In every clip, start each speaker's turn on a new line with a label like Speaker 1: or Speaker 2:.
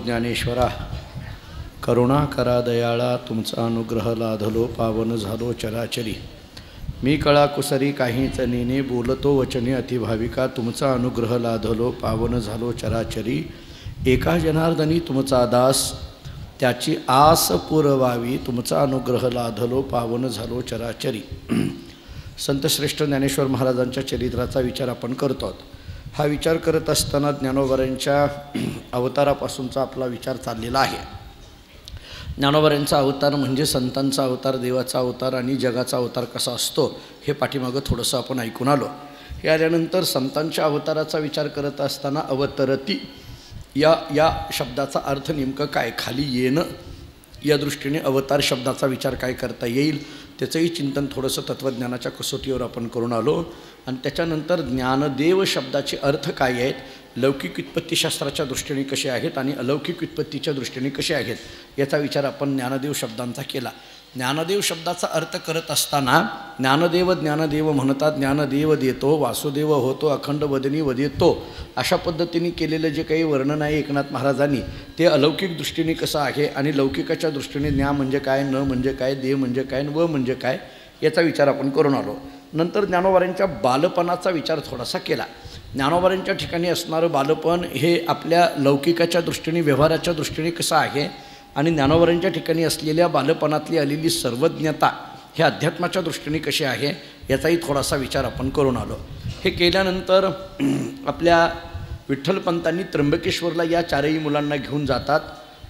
Speaker 1: ज्ञानेश्वरा, करुणा करा दयाळा, तुमचा अनुग्रह लाधलो पावन झालो चराचरी। मी कळा कुसरी काहीच नेने, बोलतो वचने अतिभाविका, तुमचा अनुग्रह लाधलो पावन झालो चराचरी। एका जनार्दनी तुमचा दास, त्याची आस पुरवावी, तुमचा अनुग्रह लाधलो पावन झालो चराचरी। संतश्रेष्ठ ज्ञानेश्वर महाराजांच्या चरित्राचा विचार आपण करतो आहोत। हा विचार करत असताना ज्ञानोबांच्या अवतारापासूनचा आपला विचार चाललेला आहे। ज्ञानोबांचा अवतार म्हणजे संतांचा अवतार, देवाचा अवतार आणि जगाचा अवतार कसा असतो हे पाठीमागं थोडंसं आपण ऐकून आलो। हे आल्यानंतर संतांच्या अवताराचा विचार करत असताना अवतरती या शब्दाचा अर्थ नेमकं काय, खाली येणं या दृष्टीने अवतार शब्दाचा विचार काय करता येईल त्याचंही चिंतन थोडंसं तत्त्वज्ञानाच्या कसोटीवर आपण करून आलो। आणि त्याच्यानंतर ज्ञानदेव शब्दाचे अर्थ काय आहेत, लौकिक व्युत्पत्तीशास्त्राच्या दृष्टीने कसे आहेत आणि अलौकिक व्युत्पत्तीच्या दृष्टीने कसे आहेत याचा विचार आपण ज्ञानदेव शब्दांचा केला। ज्ञानदेव शब्दाचा अर्थ करत असताना ज्ञानदेव म्हणतात, ज्ञानदेव देतो, वासुदेव होतो, अखंड वदनी वदेतो, अशा पद्धतीने केलेलं जे काही वर्णन आहे एकनाथ महाराजांनी ते अलौकिक दृष्टीने कसं आहे आणि लौकिकाच्या दृष्टीने ज्ञा म्हणजे काय, न म्हणजे काय, देव म्हणजे काय, व म्हणजे काय याचा विचार आपण करून आलो। नंतर ज्ञानोबांच्या बालपणाचा विचार थोडासा केला। ज्ञानोबांच्या ठिकाणी असणारं बालपण हे आपल्या लौकिकाच्या दृष्टीने व्यवहाराच्या दृष्टीने कसं आहे आणि ज्ञानोबांच्या ठिकाणी असलेल्या बालपणातली आलेली सर्वज्ञता हे अध्यात्माच्या दृष्टीने कशी आहे याचाही थोडासा विचार आपण करून आलो। हे केल्यानंतर आपल्या विठ्ठलपंतांनी त्र्यंबकेश्वरला या चारही मुलांना घेऊन जातात।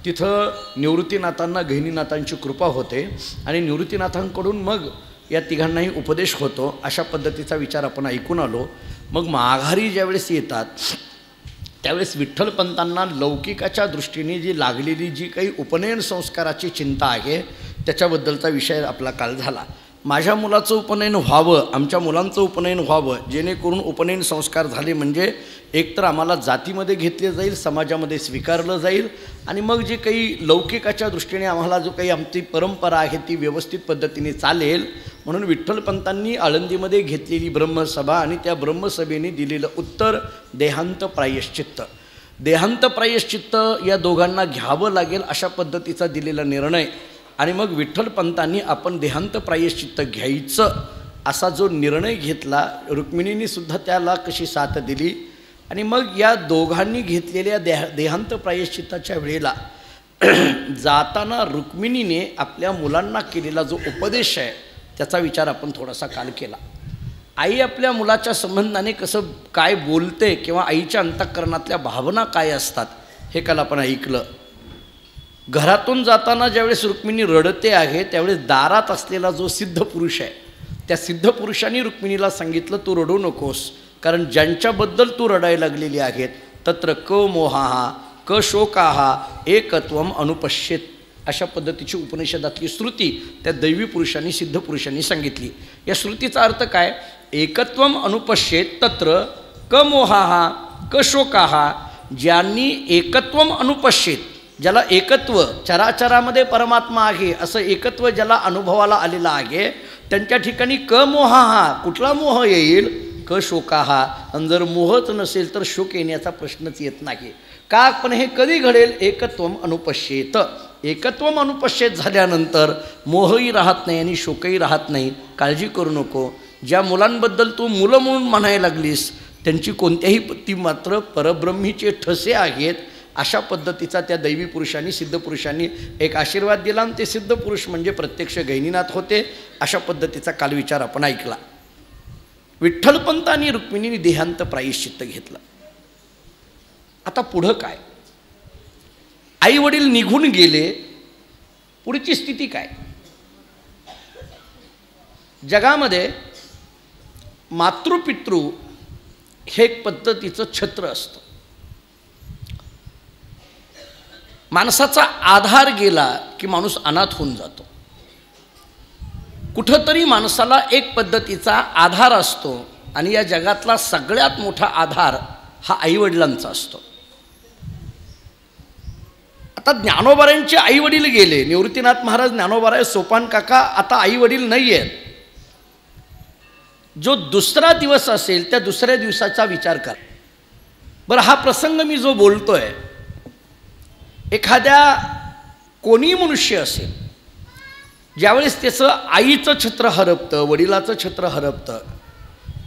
Speaker 1: तिथं निवृत्तीनाथांना गहिनीनाथांची कृपा होते आणि निवृत्तीनाथांकडून मग या तिघांनाही उपदेश होतो। अशा पद्धतीचा विचार आपण ऐकून आलो। मग माघारी ज्यावेळेस येतात त्यावेळेस विठ्ठलपंतांना लौकिकाच्या दृष्टीने जी लागलेली जी काही उपनयन संस्काराची चिंता आहे त्याच्याबद्दलचा विषय आपला काल झाला। माझ्या मुलाचं उपनयन व्हावं, आमच्या मुलांचं उपनयन व्हावं, जेणेकरून उपनयन संस्कार झाले म्हणजे एकतर आम्हाला जातीमध्ये घेतले जाईल, समाजामध्ये स्वीकारलं जाईल आणि मग जे काही लौकिकाच्या दृष्टीने आम्हाला जो काही आमची परंपरा आहे ती व्यवस्थित पद्धतीने चालेल म्हणून विठ्ठलपंतांनी आळंदीमध्ये घेतलेली ब्रह्मसभा आणि त्या ब्रह्मसभेने दिलेलं उत्तर देहांत प्रायश्चित्त। देहांत प्रायश्चित्त या दोघांना घ्यावं लागेल अशा पद्धतीचा दिलेला निर्णय आणि मग विठ्ठलपंतांनी आपण देहांत प्रायश्चित्त घ्यायचं असा जो निर्णय घेतला, रुक्मिणींनी सुद्धा त्याला कशी साथ दिली आणि मग या दोघांनी घेतलेल्या देहांत प्रायश्चित्ताच्या वेळेला जाताना रुक्मिणीने आपल्या मुलांना केलेला जो उपदेश आहे त्याचा विचार आपण थोडासा काल केला। आई आपल्या मुलाच्या संबंधाने कसं काय बोलते किंवा आईच्या अंतःकरणातल्या भावना काय असतात हे काल आपण ऐकलं। घरातून जाताना ज्यावेळेस रुक्मिणी रडते आहे त्यावेळेस दारात असलेला जो सिद्ध पुरुष आहे त्या सिद्ध पुरुषांनी रुक्मिणीला सांगितलं तू रडू नकोस, कारण ज्यांच्याबद्दल तू रडायला लागलेली आहेत तत्र क मोहाहा क शोकाहा एकत्वम अनुपश्येत, अशा पद्धतीची उपनिषदातली श्रुती त्या दैवी पुरुषांनी सिद्ध पुरुषांनी सांगितली। या श्रुतीचा अर्थ काय, एकत्वम अनुपश्येत तत्र क मोहाहा क शोकाहा, ज्यांनी एकत्वम अनुपश्येत, ज्याला एकत्व चराचरामध्ये परमात्मा आहे असं एकत्व ज्याला अनुभवाला आलेला आहे त्यांच्या ठिकाणी क मोहाहा, कुठला मोह येईल, क शोकाहा, आणि जर मोहच नसेल तर शोक येण्याचा प्रश्नच येत नाही। का, पण हे कधी घडेल, एकत्वम अनुपश्येत, एकत्वम अनुपश्येत झाल्यानंतर मोहही राहत नाही आणि शोकही राहत नाही। काळजी करू नको, ज्या मुलांबद्दल तू मुलं म्हणून म्हणायला लागलीस त्यांची कोणत्याही ती मात्र परब्रह्मीचे ठसे आहेत, अशा पद्धतीचा त्या दैवी पुरुषांनी सिद्ध पुरुषांनी एक आशीर्वाद दिला आणि ते सिद्ध पुरुष म्हणजे प्रत्यक्ष गहिनीनाथ होते। अशा पद्धतीचा कालविचार आपण ऐकला। विठ्ठलपंतांनी रुक्मिणीने देहांत प्रायश्चित्त घेतलं। आता पुढं काय, आई वडील निघून गेले, पुढची स्थिती काय। जगामध्ये मातृपितृ हे एक पद्धतीचं छत्र असतं। माणसाचा आधार गेला की माणूस अनाथ होऊन जातो। कुठंतरी माणसाला एक पद्धतीचा आधार असतो आणि या जगातला सगळ्यात मोठा आधार हा आईवडिलांचा असतो। आता ज्ञानोबांचे आई वडील गेले, निवृत्तीनाथ महाराज, ज्ञानोबा, सोपान काका, आता आई वडील नाही आहेत। जो दुसरा दिवस असेल त्या दुसऱ्या दिवसाचा विचार कर। बरं, हा प्रसंग मी जो बोलतोय एखाद्या कोणी मनुष्य असेल, ज्यावेळेस त्याचं आईचं छत्र हरपतं, वडिलाचं छत्र हरपतं,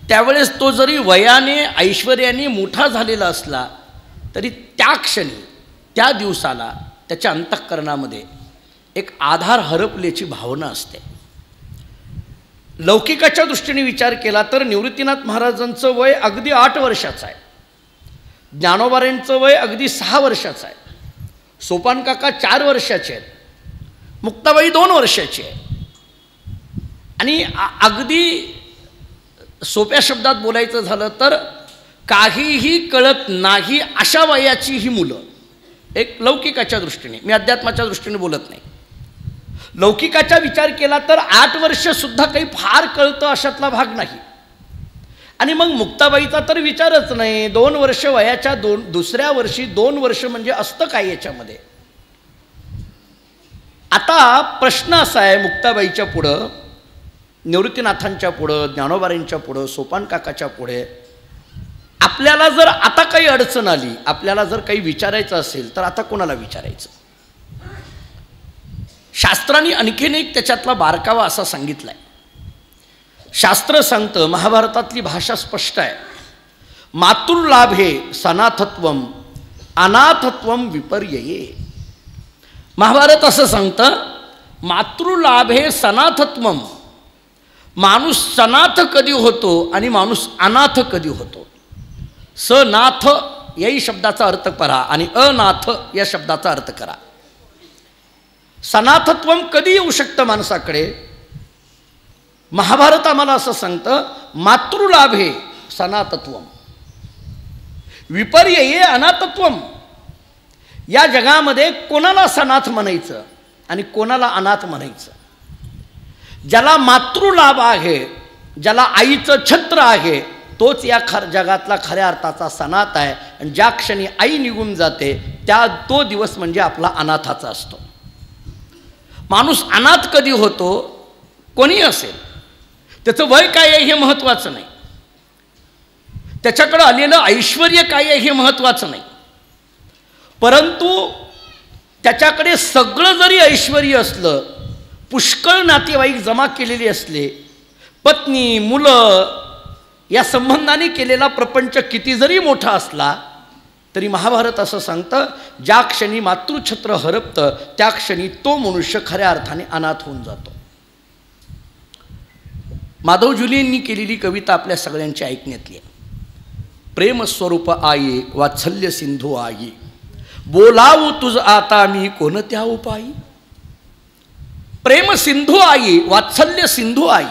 Speaker 1: त्यावेळेस तो जरी वयाने ऐश्वर्याने मोठा झालेला असला तरी त्या क्षणी त्या दिवसाला त्याच्या अंतःकरणामध्ये एक आधार हरपल्याची भावना असते. लौकिकाच्या दृष्टीने विचार केला तर निवृत्तीनाथ महाराजांचं वय अगदी 8 वर्षाचं आहे, ज्ञानोबारांचं वय अगदी 6 वर्षाचं आहे, सोपान काका 4 वर्षाचे आहेत, मुक्ताबाई 2 वर्षाची आहे. आणि अगदी सोप्या शब्दात बोलायचं झालं तर काहीही कळत नाही अशा वयाची ही मुलं, एक लौकिकाच्या दृष्टीने, मी अध्यात्माच्या दृष्टीने बोलत नाही, लौकिकाचा विचार केला तर 8 वर्षसुद्धा काही फार कळतं अशातला भाग नाही. आणि मग मुक्ताबाईचा तर विचारच नाही, 2 वर्ष वयाच्या दुसऱ्या वर्षी 2 वर्ष म्हणजे असतं काय याच्यामध्ये. आता प्रश्न असा आहे, मुक्ताबाईच्या पुढं, निवृत्तीनाथांच्या पुढं, ज्ञानोबारांच्या पुढं, सोपान काकाच्या पुढे आपल्याला जर आता काही अडचण आली, आपल्याला जर काही विचारायचं असेल तर आता कोणाला विचारायचं. शास्त्रांनी आणखीन एक त्याच्यातला बारकावा असा सांगितलाय. शास्त्र सांगतं, महाभारतातली भाषा स्पष्ट आहे, मातृलाभे सनाथत्वम अनाथत्वम विपर्यये. महाभारत असं सांगतं, मातृलाभे सनाथत्वम, माणूस सनाथ कधी होतो आणि माणूस अनाथ कधी होतो. सनाथ याही शब्दाचा अर्थ करा आणि अनाथ या शब्दाचा अर्थ करा. सनाथत्वम कधी येऊ शकतं माणसाकडे. महाभारत आम्हाला असं सांगतं, मातृलाभे सनातत्वम विपर्यये अनाथत्वम. या जगामध्ये कोणाला सनाथ म्हणायचं आणि कोणाला अनाथ म्हणायचं. ज्याला मातृलाभ आहे, ज्याला आईचं छत्र आहे, तोच या जगातला खऱ्या अर्थाचा सनाथ आहे. आणि ज्या क्षणी आई निघून जाते तो दिवस म्हणजे आपला अनाथाचा असतो. माणूस अनाथ कधी होतो, कोणी असेल, त्याचं वय काय आहे हे महत्त्वाचं नाही, त्याच्याकडं आलेलं ऐश्वर्य काय आहे हे महत्त्वाचं नाही, परंतु त्याच्याकडे सगळं जरी ऐश्वर्य असलं, पुष्कळ नातेवाईक जमा केलेले असले, पत्नी मुलं या संबंधाने केलेला प्रपंच किती जरी मोठा असला तरी महाभारत असं सांगतं, ज्या क्षणी मातृछत्र हरपतं त्या क्षणी तो मनुष्य खऱ्या अर्थाने अनाथ होऊन जातो. माधव जुलेंनी केलेली कविता आपल्या सगळ्यांची ऐकण्यातली आहे. प्रेमस्वरूप आई वात्सल्य सिंधू आई, बोलावू तुझ आता मी कोणत्या उपायी. प्रेम सिंधू आई, वात्सल्य सिंधू आई.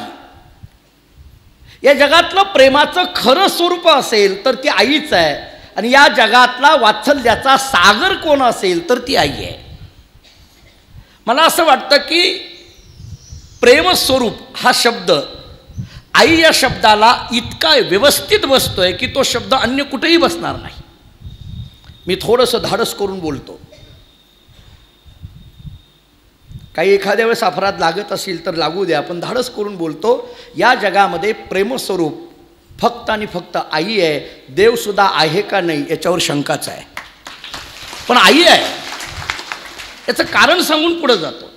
Speaker 1: या जगातलं प्रेमाचं खरं स्वरूप असेल तर ती आईच आहे. आणि या जगातला वात्सल्याचा सागर कोण असेल तर ती आई आहे. मला असं वाटतं की प्रेमस्वरूप हा शब्द आई या शब्दाला इतका व्यवस्थित बसतोय की तो शब्द अन्य कुठेही बसणार नाही. मी थोडंसं धाडस करून बोलतो. काही एखाद्या वेळेस अपराध लागत असेल तर लागू द्या, पण धाडस करून बोलतो, या जगामध्ये प्रेमस्वरूप फक्त आणि फक्त आई आहे. देवसुद्धा आहे का नाही याच्यावर शंकाच आहे, पण आई आहे. याचं कारण सांगून पुढे जातो.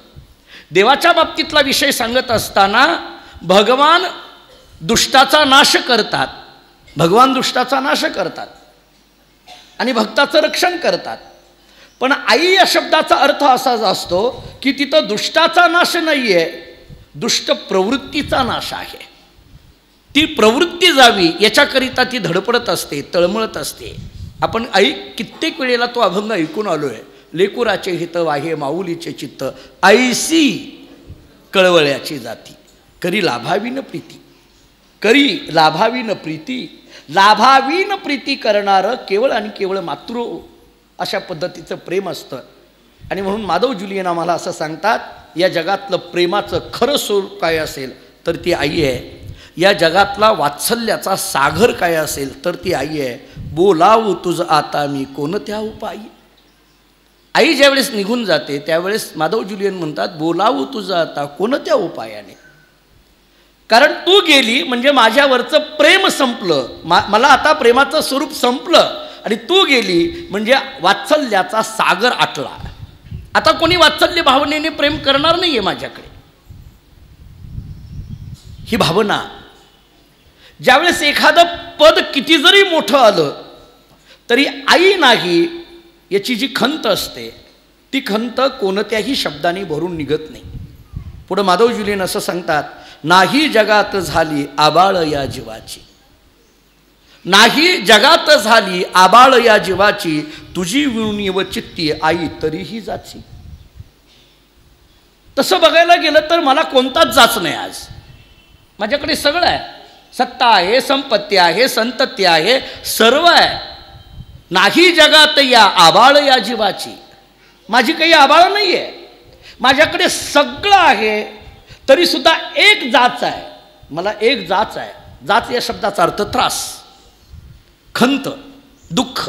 Speaker 1: देवाच्या बाबतीतला विषय सांगत असताना भगवान दुष्टाचा नाश करतात, भगवान दुष्टाचा नाश करतात आणि भक्ताचं रक्षण करतात. पण आई या शब्दाचा अर्थ असाच असतो की तिथं दुष्टाचा नाश नाही आहे, दुष्ट प्रवृत्तीचा नाश आहे. ती प्रवृत्ती जावी याच्याकरिता ती धडपडत असते, तळमळत असते. आपण कित्येक वेळेला तो अभंग ऐकून आलो आहे. लेकुराचे हित वाहे माऊलीचे चित्त, ऐसी कळवळ्याची जाती, करी लाभावीन प्रीती, करी लाभावीन प्रीती. लाभावीन प्रीती करणारं केवळ आणि केवळ मातृ अशा पद्धतीचं प्रेम असतं. आणि म्हणून माधव जुलियन आम्हाला असं सांगतात, या जगातलं प्रेमाचं खरं स्वरूप काय असेल तर ती आई आहे. या जगातला वात्सल्याचा सागर काय असेल तर ती आई आहे. बोलावू तुझ आता मी कोणत्या उपायी. आई ज्यावेळेस निघून जाते त्यावेळेस माधव जुलियन म्हणतात, बोलावू तुझं आता कोणत्या उपायाने. कारण तू गेली म्हणजे माझ्यावरचं प्रेम संपलं, मला आता प्रेमाचं स्वरूप संपलं. आणि तू गेली म्हणजे वात्सल्याचा सागर आटला. आता कोणी वात्सल्य भावनेने प्रेम करणार नाही आहे माझ्याकडे. ही भावना ज्यावेळेस एखादं पद किती जरी मोठं आलं तरी आई नाही याची जी खंत असते ती खंत कोणत्याही शब्दाने भरून निघत नाही. पुढं माधव जुलीन असं सांगतात, नाही जगात झाली आबाळ या जीवाची, नाही जगात झाली आबाळ या जीवाची, तुझी विणी व चित्ती आई तरीही जाची. तसं बघायला गेलं तर मला कोणताच जाच नाही. आज माझ्याकडे सगळं आहे, सत्ता आहे, संपत्ती आहे, संतती आहे, सर्व आहे. नाही जगात या आबाळ या जीवाची, माझी काही आबाळ नाही आहे, माझ्याकडे सगळं आहे, तरी सुद्धा एक जाच आहे. मला एक जाच आहे. जाच या शब्दाचा अर्थ त्रास, खंत, दुःख.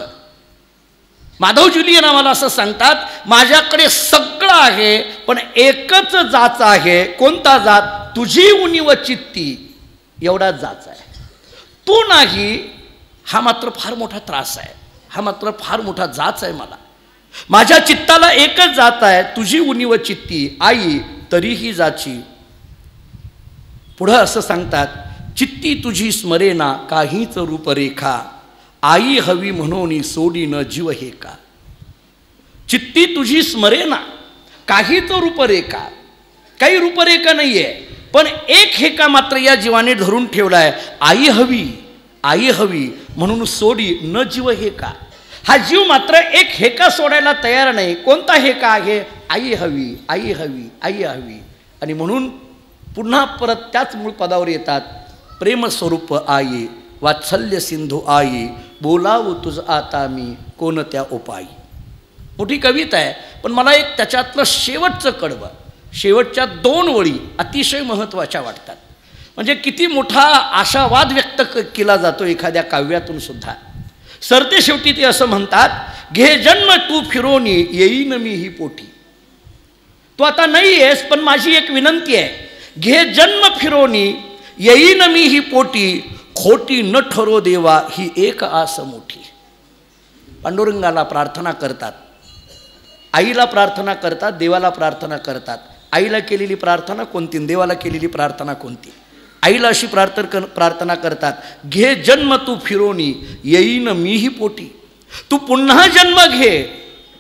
Speaker 1: माधव जुलियन आम्हाला असं सांगतात, माझ्याकडे सगळं आहे पण एकच जाच आहे. कोणता जाच? तुझी उणी व चित्ती, एवढाच जाच आहे. तू नाही, हा मात्र फार मोठा त्रास आहे, हा मात्र फार मोठा जाच आहे. मला माझ्या चित्ताला एकच जात आहे, तुझी उणी व चित्ती आई तरीही जाची. पुढं असं सांगतात, चित्ती तुझी स्मरेना काहीच रूपरेखा, आई हवी म्हणून सोडी न जीव हे का. चित्ती तुझी स्मरेना, काहीच रूपरेखा, काही रूपरेखा नाही आहे, पण एक हेका मात्र या जीवाने धरून ठेवला आहे. आई हवी, आई हवी म्हणून सोडी न जीव हे का. हा जीव मात्र एक हेका सोडायला तयार नाही. कोणता हेका आहे? आई हवी, आई हवी, आई हवी. आणि म्हणून पुन्हा परत त्याच मूळ पदावर येतात, प्रेमस्वरूप आई, वात्सल्य सिंधू आई, बोलावू तुझ आता मी कोणत्या उपायी. मोठी कविता आहे, पण मला एक त्याच्यातलं शेवटचं कडवं, शेवटच्या 2 ओळी अतिशय महत्त्वाच्या वाटतात. म्हणजे किती मोठा आशावाद व्यक्त केला जातो एखाद्या काव्यातून सुद्धा. सरते शेवटी ते असं म्हणतात, घे जन्म तू फिरोनी येईन मी ही पोटी. तू आता नाही आहेस, पण माझी एक विनंती आहे, घे जन्म फिरोनी येईन मी ही पोटी, खोटी न ठरो देवा ही एक आस मोठी. पांडुरंगाला प्रार्थना करतात, आईला प्रार्थना करतात, देवाला प्रार्थना करतात. आईला केलेली प्रार्थना कोणती, देवाला केलेली प्रार्थना कोणती? आईला अशी प्रार्थना करतात, घे जन्म तू फिरोनी येईन मीही पोटी. तू पुन्हा जन्म घे,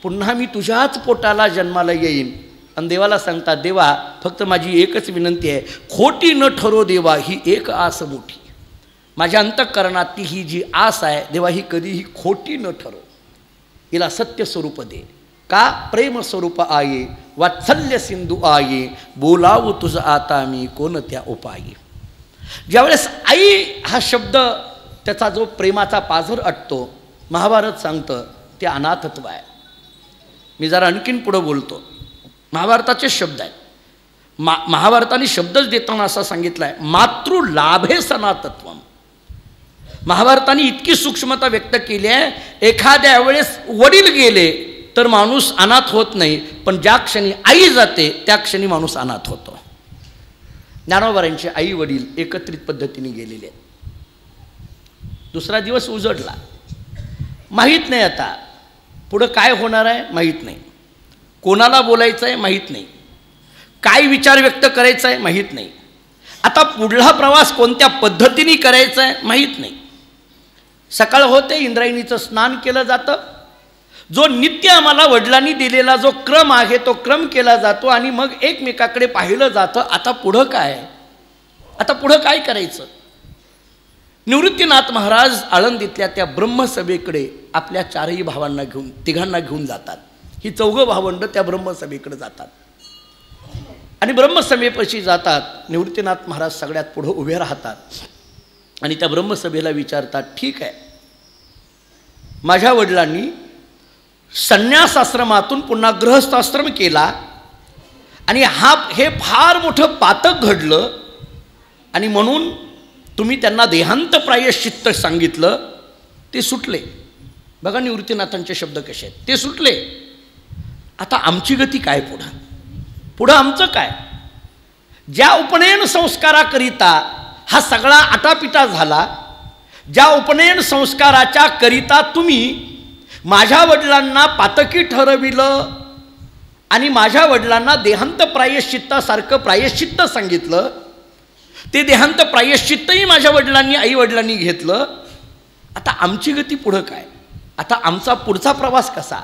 Speaker 1: पुन्हा मी तुझ्याच पोटाला जन्माला येईन. आणि देवाला सांगतात, देवा फक्त माझी एकच विनंती आहे, खोटी न ठरो देवा ही एक आस मोठी. माझ्या अंतःकरणातली ही जी आस आहे देवा, ही कधीही खोटी न ठरो, हिला सत्य स्वरूप दे. का? प्रेमस्वरूप आई, वात्सल्य सिंधू आई, बोलावू तुझ आता मी कोणत्या उपायी. ज्यावेळेस आई हा शब्द, त्याचा जो प्रेमाचा पाझर अटतो, महाभारत सांगतं ते अनाथत्व आहे. मी जरा आणखीन पुढं बोलतो. महाभारताचे शब्द आहेत. महाभारताने शब्दच देताना असा सांगितला आहे, मातृलाभे सनातत्वम. महाभारताने इतकी सूक्ष्मता व्यक्त केली आहे, एखाद्या वेळेस वडील गेले तर माणूस अनाथ होत नाही, पण ज्या क्षणी आई जाते त्या क्षणी माणूस अनाथ होतो. ज्ञानोबारांचे आई वडील एकत्रित पद्धतीने गेलेले आहेत. दुसरा दिवस उजडला, माहीत नाही आता पुढं काय होणार आहे, माहीत नाही. कोणाला बोलायचं आहे माहीत नाही, काय विचार व्यक्त करायचा आहे माहीत नाही. आता पुढला प्रवास कोणत्या पद्धतीने करायचा आहे माहीत नाही. सकाळ होते, इंद्रायणीचं स्नान केलं जातं. जो नित्य आम्हाला वडिलांनी दिलेला जो क्रम आहे तो क्रम केला जातो आणि मग एकमेकाकडे पाहिलं जातं. आता पुढं काय, आता पुढं काय करायचं. निवृत्तीनाथ महाराज आळंदीतल्या त्या ब्रह्मसभेकडे आपल्या 4ही भावांना घेऊन, तिघांना घेऊन जातात. ही 4 भावंड त्या ब्रह्मसभेकडे जातात आणि ब्रह्मसभेपाशी जातात. निवृत्तीनाथ महाराज सगळ्यात पुढं उभे राहतात आणि त्या ब्रह्मसभेला विचारतात, ठीक आहे, माझ्या वडिलांनी संन्यासाश्रमातून पुन्हा गृहस्थाश्रम केला आणि हे फार मोठं पातक घडलं आणि म्हणून तुम्ही त्यांना देहांत प्रायश्चित्त सांगितलं, ते सुटले. बघा निवृत्तीनाथांचे शब्द कसे आहेत, ते सुटले. आता आमची गती काय पुढं, पुढं आमचं काय. ज्या उपनयन संस्काराकरिता हा सगळा आटापिटा झाला, ज्या उपनयन संस्काराच्या करिता तुम्ही माझ्या वडिलांना पातकी ठरविलं, आणि माझ्या वडिलांना देहांत प्रायश्चित्तासारखं प्रायश्चित्त सांगितलं. ते देहांत प्रायश्चित्तही माझ्या वडिलांनी आई वडिलांनी घेतलं. आता आमची गती पुढं काय? आता आमचा पुढचा प्रवास कसा?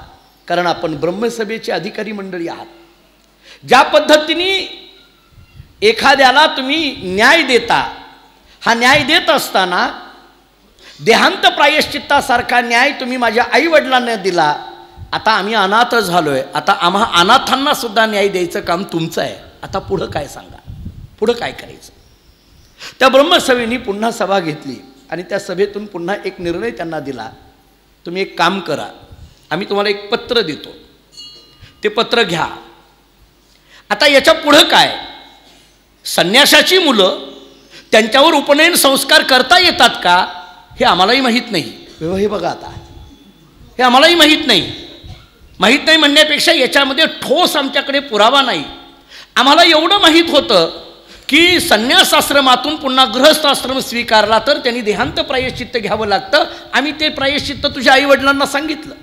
Speaker 1: कारण आपण ब्रह्मसभेचे अधिकारी मंडळी आहात. ज्या पद्धतीने एखाद्याला तुम्ही न्याय देता, हा न्याय देत असताना देहांत प्रायश्चित्तासारखा न्याय तुम्ही माझ्या आई वडिलांना दिला. आता आम्ही अनाथ झालोय. आता आम्हा अनाथांना सुद्धा न्याय द्यायचं काम तुमचं आहे. आता पुढं काय सांगा? पुढं काय करायचं? त्या ब्रह्मसभेने पुन्हा सभा घेतली आणि त्या सभेतून पुन्हा एक निर्णय त्यांना दिला. तुम्ही एक काम करा, आम्ही तुम्हाला एक पत्र देतो, ते पत्र घ्या. आता याच्या पुढं काय? संन्यासाची मुलं त्यांच्यावर उपनयन संस्कार करता येतात का हे आम्हालाही माहीत नाही. हे बघा, आता हे आम्हालाही माहीत नाही. माहीत नाही म्हणण्यापेक्षा याच्यामध्ये ठोस आमच्याकडे पुरावा नाही. आम्हाला एवढं माहीत होतं की संन्यासाश्रमातून पुन्हा गृहस्थाश्रम स्वीकारला तर त्यांनी देहांत प्रायश्चित्त घ्यावं लागतं. आम्ही ते प्रायश्चित्त तुझ्या आईवडिलांना सांगितलं.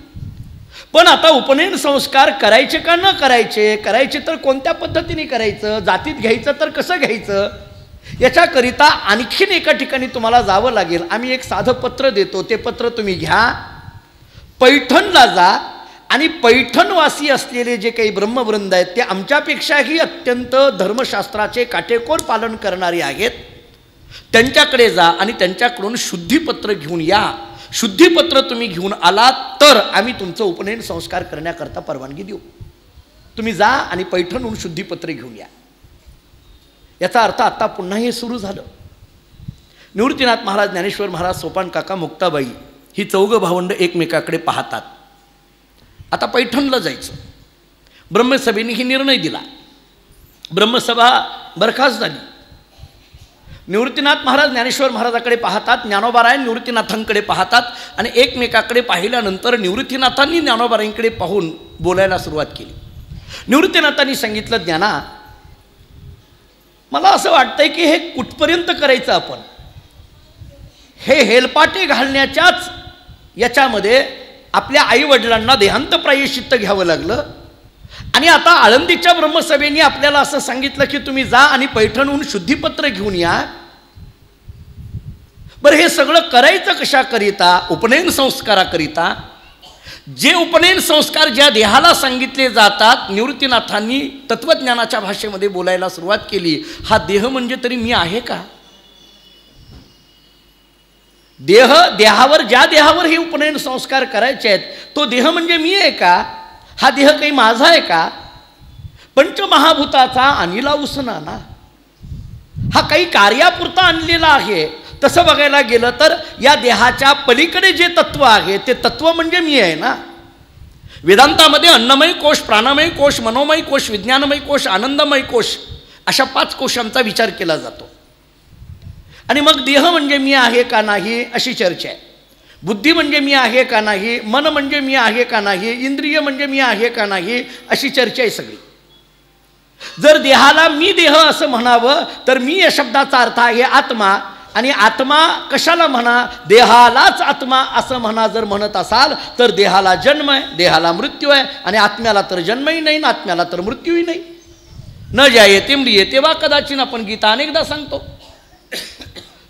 Speaker 1: पण आता उपनयन संस्कार करायचे का न करायचे? करायचे तर कोणत्या पद्धतीने करायचं? जातीत घ्यायचं तर कसं घ्यायचं? याच्याकरिता आणखीन एका ठिकाणी तुम्हाला जावं लागेल. आम्ही एक साधं पत्र देतो, ते पत्र तुम्ही घ्या, पैठणला जा आणि पैठणवासी असलेले जे काही ब्रह्मवृंद आहेत ते आमच्यापेक्षाही अत्यंत धर्मशास्त्राचे काटेकोर पालन करणारे आहेत. त्यांच्याकडे जा आणि त्यांच्याकडून शुद्धीपत्र घेऊन या. शुद्धीपत्र तुम्ही घेऊन आलात तर आम्ही तुमचं उपनयन संस्कार करण्याकरता परवानगी देऊ. तुम्ही जा आणि पैठणहून शुद्धीपत्र घेऊन या. याचा अर्थ आता पुन्हा हे सुरू झालं. निवृत्तीनाथ महाराज, ज्ञानेश्वर महाराज, सोपान काका, मुक्ताबाई ही चौघं भावंड एकमेकाकडे पाहतात. आता पैठणला जायचं. ब्रह्मसभेने ही निर्णय दिला. ब्रह्मसभा बरखास्त झाली. निवृत्तीनाथ महाराज ज्ञानेश्वर महाराजाकडे पाहतात, ज्ञानोबाराय निवृत्तीनाथांकडे पाहतात आणि एकमेकाकडे पाहिल्यानंतर निवृत्तीनाथांनी ज्ञानोबारायांकडे पाहून बोलायला सुरुवात केली. निवृत्तीनाथांनी सांगितलं, ज्ञाना, मला असं वाटतंय की हे कुठपर्यंत करायचं आपण? हे हेलपाटे घालण्याच्याच याच्यामध्ये आपल्या आईवडिलांना देहांत प्रायश्चित्त घ्यावं लागलं आणि आता आळंदीच्या ब्रह्मसभेने आपल्याला असं सांगितलं की तुम्ही जा आणि पैठणहून शुद्धीपत्र घेऊन या. बरं, हे सगळं करायचं कशाकरिता? उपनयन संस्काराकरिता. जे उपनयन संस्कार ज्या देहाला सांगितले जातात, निवृत्तीनाथांनी तत्वज्ञानाच्या भाषेमध्ये बोलायला सुरुवात केली. हा देह म्हणजे तरी मी आहे का? देहावर, ज्या देहावर हे उपनयन संस्कार करायचे आहेत तो देह म्हणजे मी आहे का? हा देह काही माझा आहे का? पंचमहाभूताचा अनिला उसना ना, हा काही कार्यापुरता आणलेला आहे. तसं बघायला गेलं तर या देहाच्या पलीकडे जे तत्व आहे ते तत्व म्हणजे मी आहे ना. वेदांतामध्ये अन्नमय कोश, प्राणमय कोश, मनोमय कोश, विज्ञानमय कोश, आनंदमय कोश अशा 5 कोशांचा विचार केला जातो. आणि मग देह म्हणजे मी आहे का नाही अशी चर्चा आहे. बुद्धी म्हणजे मी आहे का नाही, मन म्हणजे मी आहे का नाही, इंद्रिय म्हणजे मी आहे का नाही अशी चर्चा आहे सगळी. जर देहाला मी देह असं म्हणावं तर मी या शब्दाचा अर्थ आहे आत्मा. आणि आत्मा कशाला म्हणा? देहालाच आत्मा असं म्हणा. जर म्हणत असाल तर देहाला जन्म आहे, देहाला मृत्यू आहे आणि आत्म्याला तर जन्मही नाही ना आत्म्याला तर मृत्यूही नाही. न जायते म्रियते वा कदाचित आपण गीता अनेकदा सांगतो.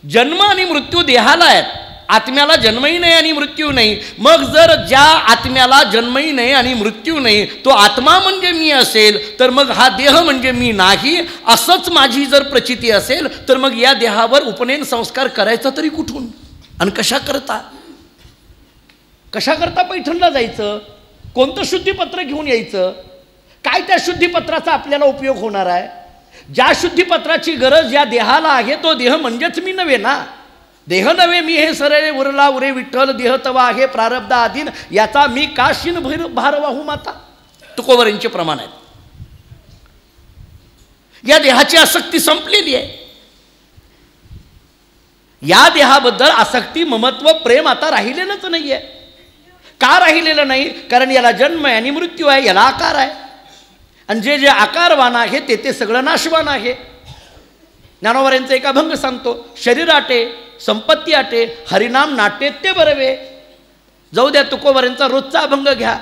Speaker 1: जन्म आणि मृत्यू देहाला आहेत, आत्म्याला जन्मही नाही आणि मृत्यू नाही. मग जर ज्या आत्म्याला जन्मही नाही आणि मृत्यू नाही तो आत्मा म्हणजे मी असेल तर मग हा देह म्हणजे मी नाही असंच माझी जर प्रचिती असेल तर मग या देहावर उपनयन संस्कार करायचा तरी कुठून आणि कशा करता पैठणला जायचं? कोणतं शुद्धीपत्र घेऊन यायचं? काय त्या शुद्धीपत्राचा आपल्याला उपयोग होणार आहे? ज्या शुद्धीपत्राची गरज या देहाला आहे तो देह म्हणजेच मी नव्हे ना. देह नव्हे मी, हे सरळे उरला उरे विठ्ठल, देह तवा आहे प्रारब्ध आधीन, याचा मी काशीन भार वाहू माता, तुकोबरांचे प्रमाण आहेत. या देहाची आसक्ती संपलेली आहे. या देहाबद्दल आसक्ती, ममत्व, प्रेम आता राहिलेलंच नाही आहे. का राहिलेलं नाही? कारण याला जन्म आहे आणि मृत्यू आहे, याला आकार आहे आणि जे जे आकारवान आहे ते सगळं नाशवान आहे. ज्ञानोबरांचा एक अभंग सांगतो, शरीर आटे संपत्ती आटे, हरिनाम नाटे ते बरवे. जाऊ द्या, तुकोबरांचा रोजचा अभंग घ्या.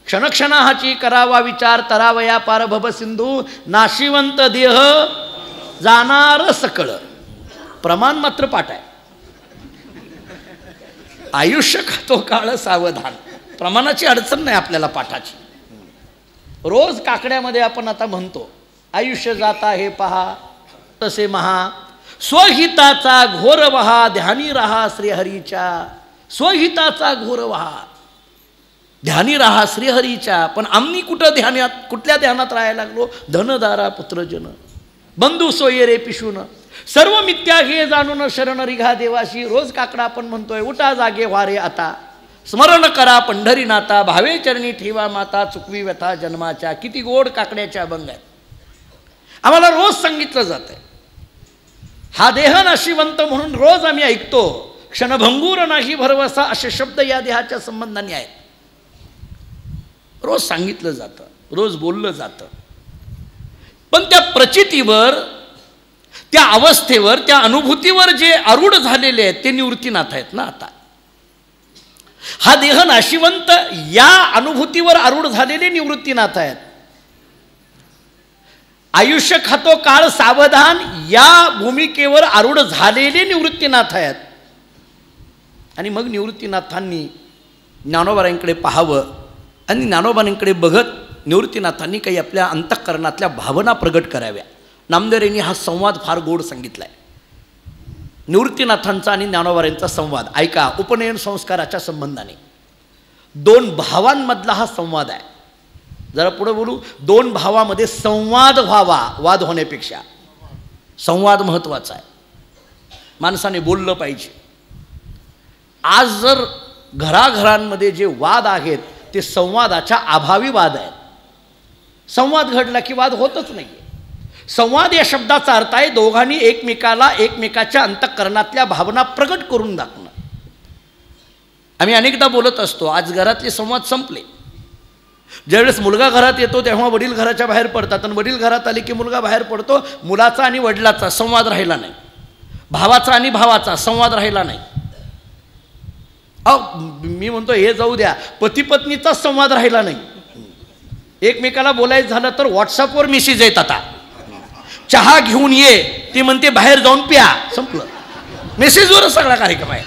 Speaker 1: क्षणक्षणाची करावा विचार, तरावया पार भव सिंधू, नाशिवंत देह जाणार सकळ. प्रमाण मात्र पाठ आहे. आयुष्य खातो काळ सावधान. प्रमाणाची अडचण नाही आपल्याला पाठाची. रोज काकड्यामध्ये आपण आता म्हणतो, आयुष्य जाता हे पहा तसे महा, स्वहिताचा घोर वहा, ध्यानी रहा श्रीहरीच्या. स्वहिताचा घोर वहा, ध्यानी रहा श्रीहरीच्या. पण आम्ही कुठल्या ध्यानात राहायला लागलो? धनदारा पुत्रजन, बंधू सोये रे पिशून, सर्व मिथ्या हे जाणून शरण रिघा देवाशी. रोज काकडा आपण म्हणतोय, उठा जागे वारे आता, स्मरण करा पंढरीनाथा, भावे चरणी ठेवा माता, चुकवी व्यथा जन्माच्या. किती गोड काकड्याच्या अभंग आहेत. आम्हाला रोज सांगितलं जातंय. हा देह नाशिवंत म्हणून रोज आम्ही ऐकतो. क्षणभंगूर नाही भरवसा असे शब्द या देहाच्या संबंधाने आहेत. रोज सांगितलं जातं, रोज बोललं जातं. पण त्या प्रचितीवर, त्या अवस्थेवर, त्या अनुभूतीवर जे आरूढ झालेले आहेत ते निवृत्तीनाथ आहेत ना. आता हा देह नाशिवंत या अनुभूतीवर आरूढ झालेले निवृत्तीनाथ आहेत. आयुष्य खातो काळ सावधान या भूमिकेवर आरूढ झालेले निवृत्तीनाथ आहेत. आणि मग निवृत्तीनाथांनी ज्ञानोबांकडे पाहावं आणि ज्ञानोबांकडे बघत निवृत्तीनाथांनी काही आपल्या अंतःकरणातल्या भावना प्रगट कराव्या. नामदेवांनी हा संवाद फार गोड सांगितला आहे. निवृत्तीनाथांचा आणि ज्ञानोबांचा संवाद ऐका. उपनयन संस्काराच्या संबंधाने दोन भावांमधला हा संवाद आहे. जरा पुढे बोलू. दोन भावामध्ये संवाद व्हावा, वाद होण्यापेक्षा संवाद महत्त्वाचा आहे. माणसाने बोललं पाहिजे. आज जर घराघरांमध्ये जे वाद आहेत ते संवादाच्या अभावी वाद आहेत. संवाद घडला की वाद होतच नाही. संवाद या शब्दाचा अर्थ आहे दोघांनी एकमेकाला एकमेकाच्या अंतःकरणातल्या भावना प्रगट करून दाखवणं. आम्ही अनेकदा बोलत असतो, आज घरातले संवाद संपले. ज्यावेळेस मुलगा घरात येतो तेव्हा वडील घराच्या बाहेर पडतात आणि वडील घरात आले की मुलगा बाहेर पडतो. मुलाचा आणि वडिलाचा संवाद राहिला नाही. भावाचा आणि भावाचा संवाद राहिला नाही. मी म्हणतो हे जाऊ द्या, पती पत्नीचा संवाद राहिला नाही. एकमेकाला बोलायचं झालं तर व्हॉट्सअपवर मेसेज येत. आता चहा घेऊन ये, ती म्हणते बाहेर जाऊन प्या, संपलं. मेसेजवरच सगळा कार्यक्रम आहे.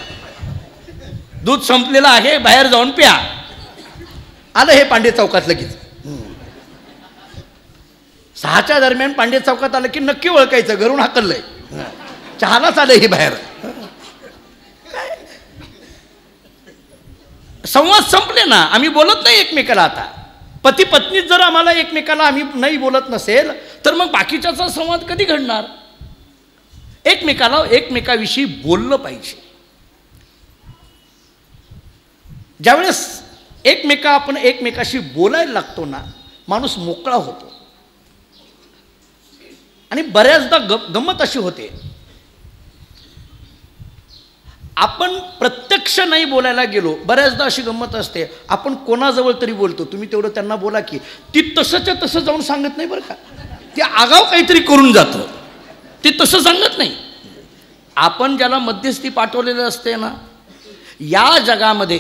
Speaker 1: दूध संपलेलं आहे, बाहेर जाऊन प्या. आलं हे पांडे चौकात लगेच. 6च्या दरम्यान पांडे चौकात आलं की नक्की ओळखायचं, घरून हाकललंय, चहालाच आलं हे बाहेर. संवाद संपले ना. आम्ही बोलत नाही एकमेकाला. आता पती पत्नीत जर आम्हाला एकमेकाला आम्ही नाही बोलत नसेल तर मग बाकीच्याचा संवाद कधी घडणार? एकमेकाला एकमेकाविषयी बोललं पाहिजे. ज्यावेळेस आपण एकमेकाशी बोलायला लागतो ना, माणूस मोकळा होतो. आणि बऱ्याचदा गंमत अशी होते, आपण प्रत्यक्ष नाही बोलायला गेलो, बऱ्याचदा अशी गंमत असते, आपण कोणाजवळ तरी बोलतो, तुम्ही तेवढं त्यांना बोला की, ती तसंच्या तसं जाऊन सांगत नाही बरं का. ते आगाव काहीतरी करून जातं, ते तसं सांगत नाही. आपण ज्याला मध्यस्थी पाठवलेलं असते ना, या जगामध्ये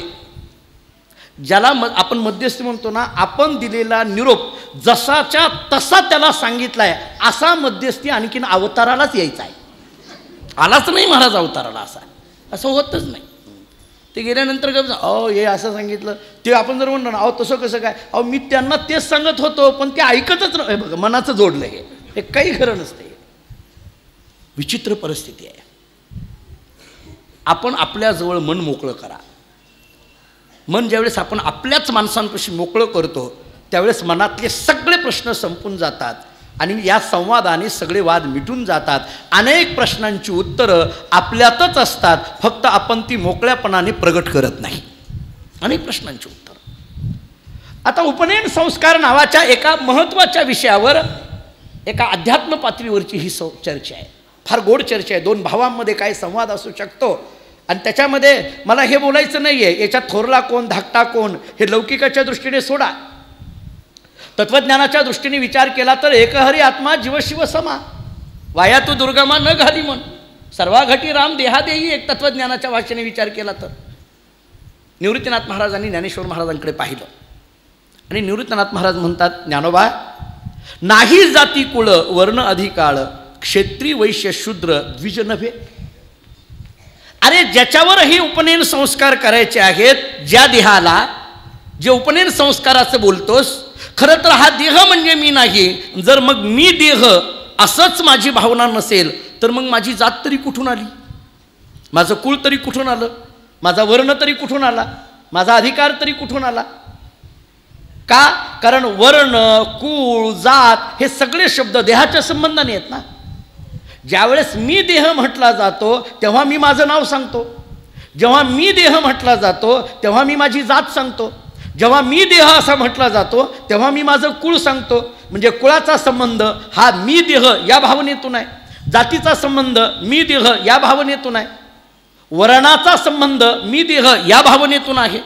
Speaker 1: ज्याला आपण मध्यस्थी म्हणतो ना, आपण दिलेला निरोप जसाच्या तसा त्याला सांगितलाय, असा मध्यस्थी आणखीन अवतारालाच यायचा आहे. आलाच नाही महाराज अवताराला, असा असं होतच नाही. ते गेल्यानंतर हे असं सांगितलं, ते आपण जर म्हणलं ना, तसं कसं काय, मी त्यांना तेच सांगत होतो पण ते ऐकतच नाही. बघा, मनाचं जोडलं हे काही खरं नसते. विचित्र परिस्थिती आहे. आपण आपल्याजवळ मन मोकळं करा. मन ज्यावेळेस आपण आपल्याच माणसांपाशी मोकळं करतो त्यावेळेस मनातले सगळे प्रश्न संपून जातात आणि या संवादाने सगळे वाद मिटून जातात. अनेक प्रश्नांची उत्तरं आपल्यातच असतात, फक्त आपण ती मोकळ्यापणाने प्रगट करत नाही. अनेक प्रश्नांची उत्तरं. आता उपनयन संस्कार नावाच्या एका महत्त्वाच्या विषयावर, एका अध्यात्म पातळीवरची ही चर्चा आहे. फार गोड चर्चा आहे. दोन भावांमध्ये काय संवाद असू शकतो आणि त्याच्यामध्ये मला हे बोलायचं नाही आहे याच्यात थोरला कोण धाकटा कोण, हे लौकिकाच्या दृष्टीने सोडा. तत्वज्ञानाच्या दृष्टीने विचार केला तर एकहरी आत्मा जीवशिव समा, वाया तू दुर्गमा न घाली म्हण, सर्वाघटी राम देहा देई. एक तत्वज्ञानाच्या भाषेने विचार केला तर निवृत्तीनाथ महाराजांनी ज्ञानेश्वर महाराजांकडे पाहिलं आणि निवृत्तीनाथ महाराज म्हणतात, ज्ञानोबा, नाही जाती कुळ वर्ण अधिकाळ, क्षेत्री वैश्य शूद्र द्विज नव्हे. अरे ज्याच्यावर हे उपनयन संस्कार करायचे आहेत, ज्या देहाला जे उपनयन संस्काराचं बोलतोस, खरं तर हा देह म्हणजे मी नाही. जर मग मी देह असंच माझी भावना नसेल तर मग माझी जात तरी कुठून आली, माझं कुळ तरी कुठून आलं, माझा वर्ण तरी कुठून आला, माझा अधिकार तरी कुठून आला. का? कारण वर्ण, कुळ, जात हे सगळे शब्द देहाच्या संबंधाने आहेत ना. ज्यावेळेस मी देह म्हटला जातो तेव्हा मी माझं नाव सांगतो, जेव्हा मी देह म्हटला जातो तेव्हा मी माझी जात सांगतो, जेव्हा मी देह असा म्हटला जातो तेव्हा मी माझं कुळ सांगतो. म्हणजे कुळाचा संबंध हा मी देह या भावनेतून आहे, जातीचा संबंध मी देह या भावनेतून आहे, वर्णाचा संबंध मी देह या भावनेतून आहे,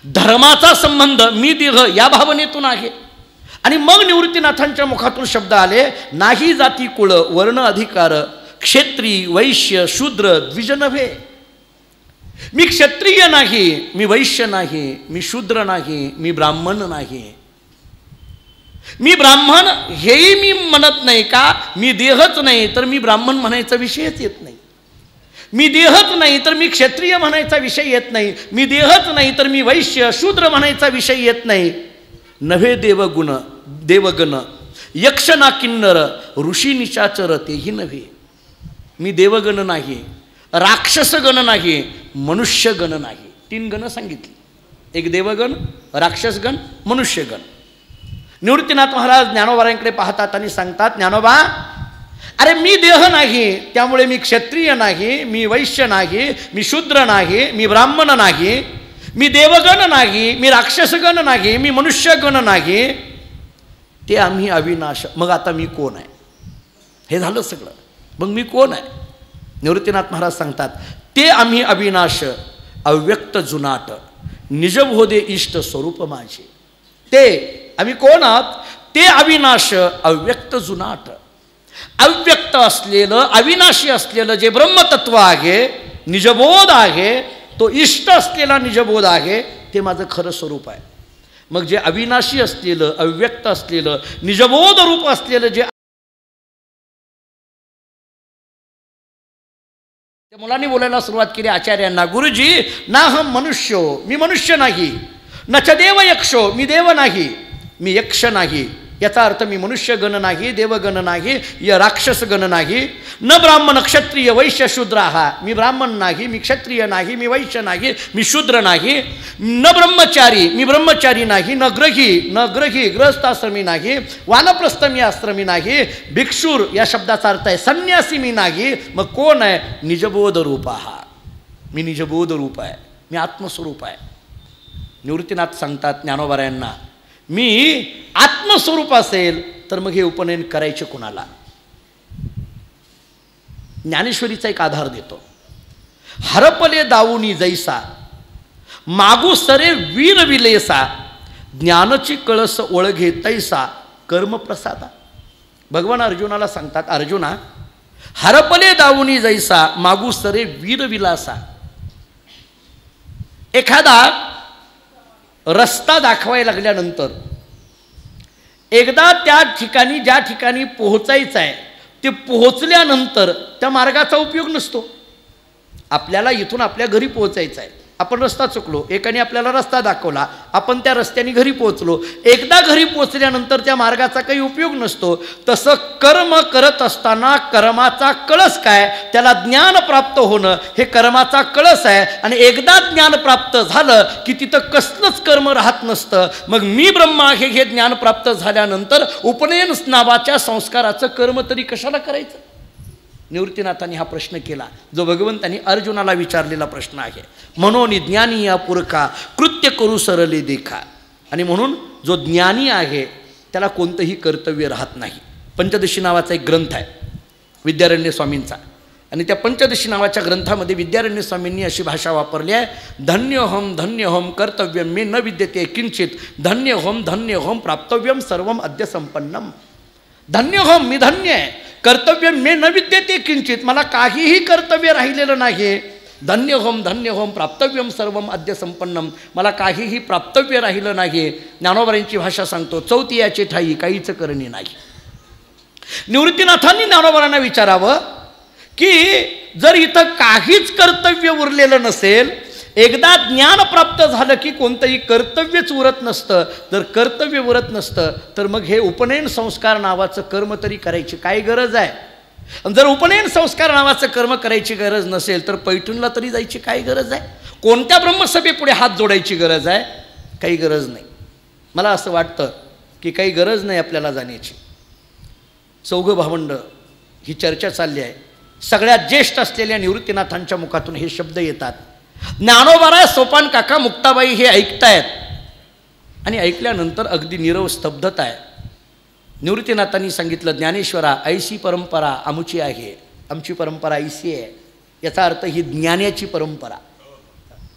Speaker 1: धर्माचा संबंध मी देह या भावनेतून आहे. आणि मग निवृत्तीनाथांच्या मुखातून शब्द आले, नाही जाती कुळ वर्ण अधिकार, क्षेत्री वैश्य शूद्र द्विज नव्हे. मी क्षत्रिय नाही, मी वैश्य नाही, मी शूद्र नाही, मी ब्राह्मण नाही. मी ब्राह्मण हेही मी म्हणत नाही. का? मी देहच नाही तर मी ब्राह्मण म्हणायचा विषयच येत नाही. मी देहच नाही तर मी क्षत्रिय म्हणायचा विषय येत नाही. मी देहच नाही तर मी वैश्य शूद्र म्हणायचा विषय येत नाही. नव्हे देवगुण देवगण यक्षना किन्नर ऋषी निशाचर तेही नव्हे. मी देवगण नाही, राक्षसगण नाही, मनुष्यगण नाही. 3 गण सांगितली, एक देवगण, राक्षसगण, मनुष्यगण. निवृत्तीनाथ महाराज ज्ञानोबारांकडे पाहतात आणि सांगतात, ज्ञानोबा, अरे मी देह नाही त्यामुळे मी क्षत्रिय नाही, मी वैश्य नाही, मी शूद्र नाही, मी ब्राह्मण नाही, मी देवगण नाही, मी राक्षसगण नाही, मी मनुष्यगण नाही. ते आम्ही अविनाश. मग आता मी कोण आहे? हे झालं सगळं. मग मी कोण आहे? निवृत्तीनाथ महाराज सांगतात, ते आम्ही अविनाश अव्यक्त जुनाट, निजबोधे इष्ट स्वरूप माझे. ते आम्ही कोण आहात? ते अविनाश अव्यक्त जुनाट. अव्यक्त असलेलं, अविनाशी असलेलं जे ब्रह्मतत्व आहे, निजबोध आहे, तो इष्ट असलेला निजबोध आहे, ते माझं खरं स्वरूप आहे. मग जे अविनाशी असलेलं, अव्यक्त असलेलं, निजबोध रूप असलेलं जे त्या मुलांनी बोलायला सुरुवात केली आचार्यांना, गुरुजी, ना हम मनुष्यो, मी मनुष्य नाही, न च देव यक्षो, मी देव नाही, मी यक्ष नाही. याचा अर्थ मी मनुष्यगण नाही, देवगण नाही, राक्षसगण नाही. न ब्राह्मण क्षत्रिय वैश्य शूद्र हा, मी ब्राह्मण नाही, मी क्षत्रिय नाही, मी वैश्य नाही, मी शूद्र नाही. न ब्रह्मचारी, मी ब्रह्मचारी नाही, न ग्रही गृहस्थाश्रमी नाही, वानप्रस्थ मी आश्रमी नाही, भिक्षुर या शब्दाचा अर्थ आहे संन्यासी मी नाही. मग कोण आहे? निजबोध रूप हा, मी निजबोध रूप आहे, मी आत्मस्वरूप आहे. निवृत्तीनाथ सांगतात ज्ञानोबारायांना, मी आत्मस्वरूप असेल तर मग हे उपनयन करायचे कोणाला? ज्ञानेश्वरीचा एक आधार देतो. हरपले दावुनी जैसा, मागू सरे वीर विलेसा, ज्ञानची कळस ओळघे तैसा, कर्मप्रसादा. भगवान अर्जुनाला सांगतात, अर्जुना, हरपले दावुनी जैसा, मागू सरे वीर विलासा. एखादा रस्ता दाखवायला लागल्यानंतर एकदा त्या ठिकाणी, ज्या ठिकाणी पोहोचायचं आहे ते पोहोचल्यानंतर त्या मार्गाचा उपयोग नसतो. आपल्याला इथून आपल्या घरी पोहोचायचं आहे, आपण रस्ता चुकलो, एकाने आपल्याला रस्ता दाखवला, आपण त्या रस्त्याने घरी पोहोचलो. एकदा घरी पोहोचल्यानंतर त्या मार्गाचा काही उपयोग नसतो. तसं कर्म करत असताना कर्माचा कळस काय? त्याला ज्ञान प्राप्त होणं हे कर्माचा कळस आहे. आणि एकदा ज्ञान प्राप्त झालं की तिथं कसलंच कर्म राहत नसतं. मग मी ब्रह्म आहे हे ज्ञान प्राप्त झाल्यानंतर उपनयन नावाच्या संस्काराचं कर्म तरी कशाला करायचं? निवृत्तीनाथांनी हा प्रश्न केला, जो भगवंतांनी अर्जुनाला विचारलेला प्रश्न आहे. म्हणून ज्ञानी या पुरखा कृत्य करू सरले देखा. आणि म्हणून जो ज्ञानी आहे त्याला कोणतंही कर्तव्य राहत नाही. पंचदशी नावाचा एक ग्रंथ आहे विद्यारण्य स्वामींचा, आणि त्या पंचदशी नावाच्या ग्रंथामध्ये विद्यारण्य स्वामींनी अशी भाषा वापरली आहे, धन्योहम कर्तव्यम मे न विद्यते किंचित, धन्योहम प्राप्तव्यम सर्वम अद्य संपन्नम. धन्योहम, मी धन्य आहे, कर्तव्य मे न विद्यते किंचित, मला काहीही कर्तव्य राहिलेलं नाही. धन्य होम प्राप्तव्यम सर्वम अद्य संपन्नम, मला काहीही प्राप्तव्य राहिलं नाही. ज्ञानोबांची भाषा सांगतो, चौथी याची ठाई काहीच करणी नाही. निवृत्तीनाथांनी ज्ञानोबांना विचारावं की जर इथं काहीच कर्तव्य उरलेलं नसेल, एकदा ज्ञान प्राप्त झालं की कोणतंही कर्तव्यच उरत नसतं. जर कर्तव्य उरत नसतं तर मग हे उपनयन संस्कार नावाचं कर्म तरी करायची काय गरज आहे? जर उपनयन संस्कार नावाचं कर्म करायची गरज नसेल तर पैठणला तरी जायची काय गरज आहे? कोणत्या ब्रह्मसभेपुढे हात जोडायची गरज आहे? काही गरज नाही. मला असं वाटतं की काही गरज नाही आपल्याला जाण्याची. चौघं भावंड ही चर्चा चालली आहे. सगळ्यात ज्येष्ठ असलेल्या निवृत्तीनाथांच्या मुखातून हे शब्द येतात. ज्ञानोबा, सोपान काका, मुक्ताबाई हे ऐकतायत आणि ऐकल्यानंतर अगदी नीरव स्तब्धता आहे. निवृत्तीनाथांनी सांगितलं, ज्ञानेश्वरा ऐशी परंपरा आमची आहे, आमची परंपरा ऐशी आहे. याचा अर्थ ही ज्ञानाची परंपरा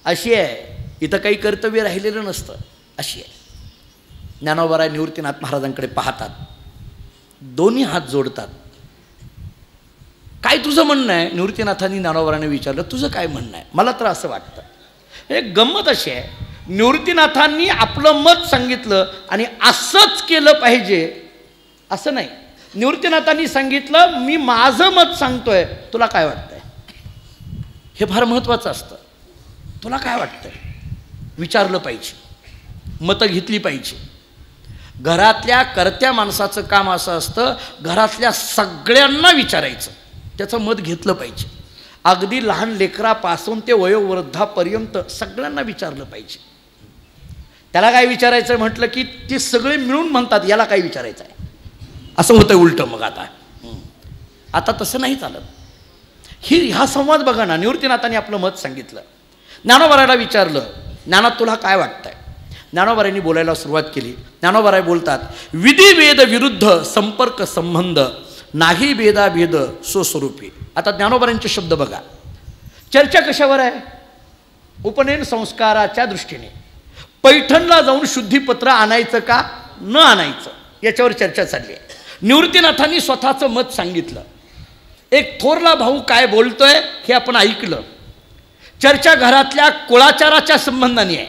Speaker 1: अशी आहे, इथं काही कर्तव्य राहिलेलं नसतं अशी आहे. ज्ञानोबा निवृत्तीनाथ महाराजांकडे पाहतात, दोन्ही हात जोडतात. काय तुझं म्हणणं आहे? निवृत्तीनाथांनी ज्ञानोबाने विचारलं, तुझं काय म्हणणं आहे? मला तर असं वाटतं. एक गंमत अशी आहे, निवृत्तीनाथांनी आपलं मत सांगितलं आणि असंच केलं पाहिजे असं नाही. निवृत्तीनाथांनी सांगितलं, मी माझं मत सांगतोय, तुला काय वाटतंय? हे फार महत्त्वाचं असतं. तुला काय वाटतंय विचारलं पाहिजे, मतं घेतली पाहिजे. घरातल्या कर्त्या माणसाचं काम असं असतं, घरातल्या सगळ्यांना विचारायचं, त्याचं मत घेतलं पाहिजे. अगदी लहान लेकरापासून ते वयोवृद्धापर्यंत सगळ्यांना विचारलं पाहिजे. त्याला काय विचारायचं म्हटलं की ते सगळे मिळून म्हणतात याला काय विचारायचं आहे, असं होतं उलटं. मग आता तसं नाही चालत. हा संवाद बघा ना. निवृत्तीनाथांनी आपलं मत सांगितलं, ज्ञानोबाला विचारलं, ज्ञानात तुला काय वाटतंय? ज्ञानोबांनी बोलायला सुरुवात केली. ज्ञानोबा बोलतात, विधी वेद विरुद्ध संपर्क संबंध नाही भेदाभेद स्वस्वरूपी. आता ज्ञानोबांचे शब्द बघा. चर्चा कशावर आहे? उपनयन संस्काराच्या दृष्टीने पैठणला जाऊन शुद्धीपत्र आणायचं का न आणायचं याच्यावर चर्चा चालली आहे. निवृत्तीनाथांनी स्वतःचं मत सांगितलं. एक थोरला भाऊ काय बोलतोय हे आपण ऐकलं. चर्चा घरातल्या कुळाचाराच्या संबंधाने आहे.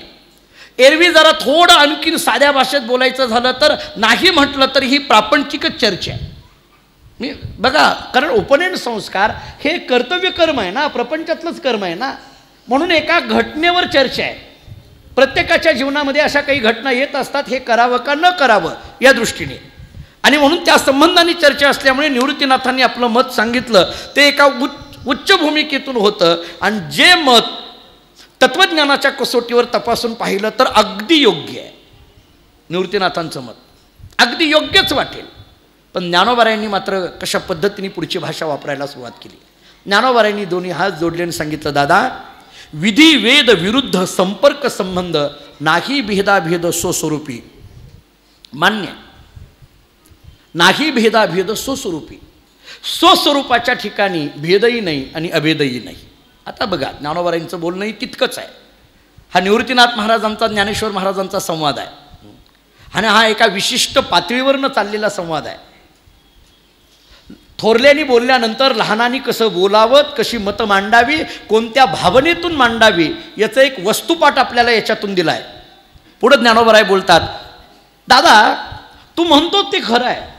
Speaker 1: एरवी जरा थोडं आणखीन साध्या भाषेत बोलायचं झालं तर नाही म्हटलं तरी ही प्रापंचिकच चर्चा आहे. मी बघा, कारण उपनयन संस्कार हे कर्तव्य कर्म आहे ना, प्रपंचातलंच कर्म आहे ना. म्हणून एका घटनेवर चर्चा आहे. प्रत्येकाच्या जीवनामध्ये अशा काही घटना येत असतात, हे करावं का न करावं या दृष्टीने. आणि म्हणून त्या संबंधाने चर्चा असल्यामुळे निवृत्तीनाथांनी आपलं मत सांगितलं. ते एका उच्च भूमिकेतून होतं आणि जे मत तत्त्वज्ञानाच्या कसोटीवर तपासून पाहिलं तर अगदी योग्य आहे. निवृत्तीनाथांचं मत अगदी योग्यच वाटेल. पण ज्ञानोबारायांनी मात्र कशा पद्धतीने पुढची भाषा वापरायला सुरुवात केली. ज्ञानोबारायांनी दोन्ही हात जोडले आणि सांगितलं, दादा, विधी वेद विरुद्ध संपर्क संबंध नाही भेदाभेद स्वस्वरूपी. मान्य, नाही भेदाभेद स्वस्वरूपी. स्वस्वरूपाच्या ठिकाणी भेदही नाही आणि अभेदही नाही. आता बघा, ज्ञानोबारायांचं बोलणंही तितकंच आहे. हा निवृत्तीनाथ महाराजांचा ज्ञानेश्वर महाराजांचा संवाद आहे आणि हा एका विशिष्ट पातळीवरनं चाललेला संवाद आहे. थोरल्यानी बोलल्यानंतर लहानांनी कसं बोलावं, कशी मतं मांडावी, कोणत्या भावनेतून मांडावी याचं एक वस्तुपाठ आपल्याला याच्यातून दिला आहे. पुढं ज्ञानोबाराय बोलतात, दादा, तू म्हणतो ते खरं आहे.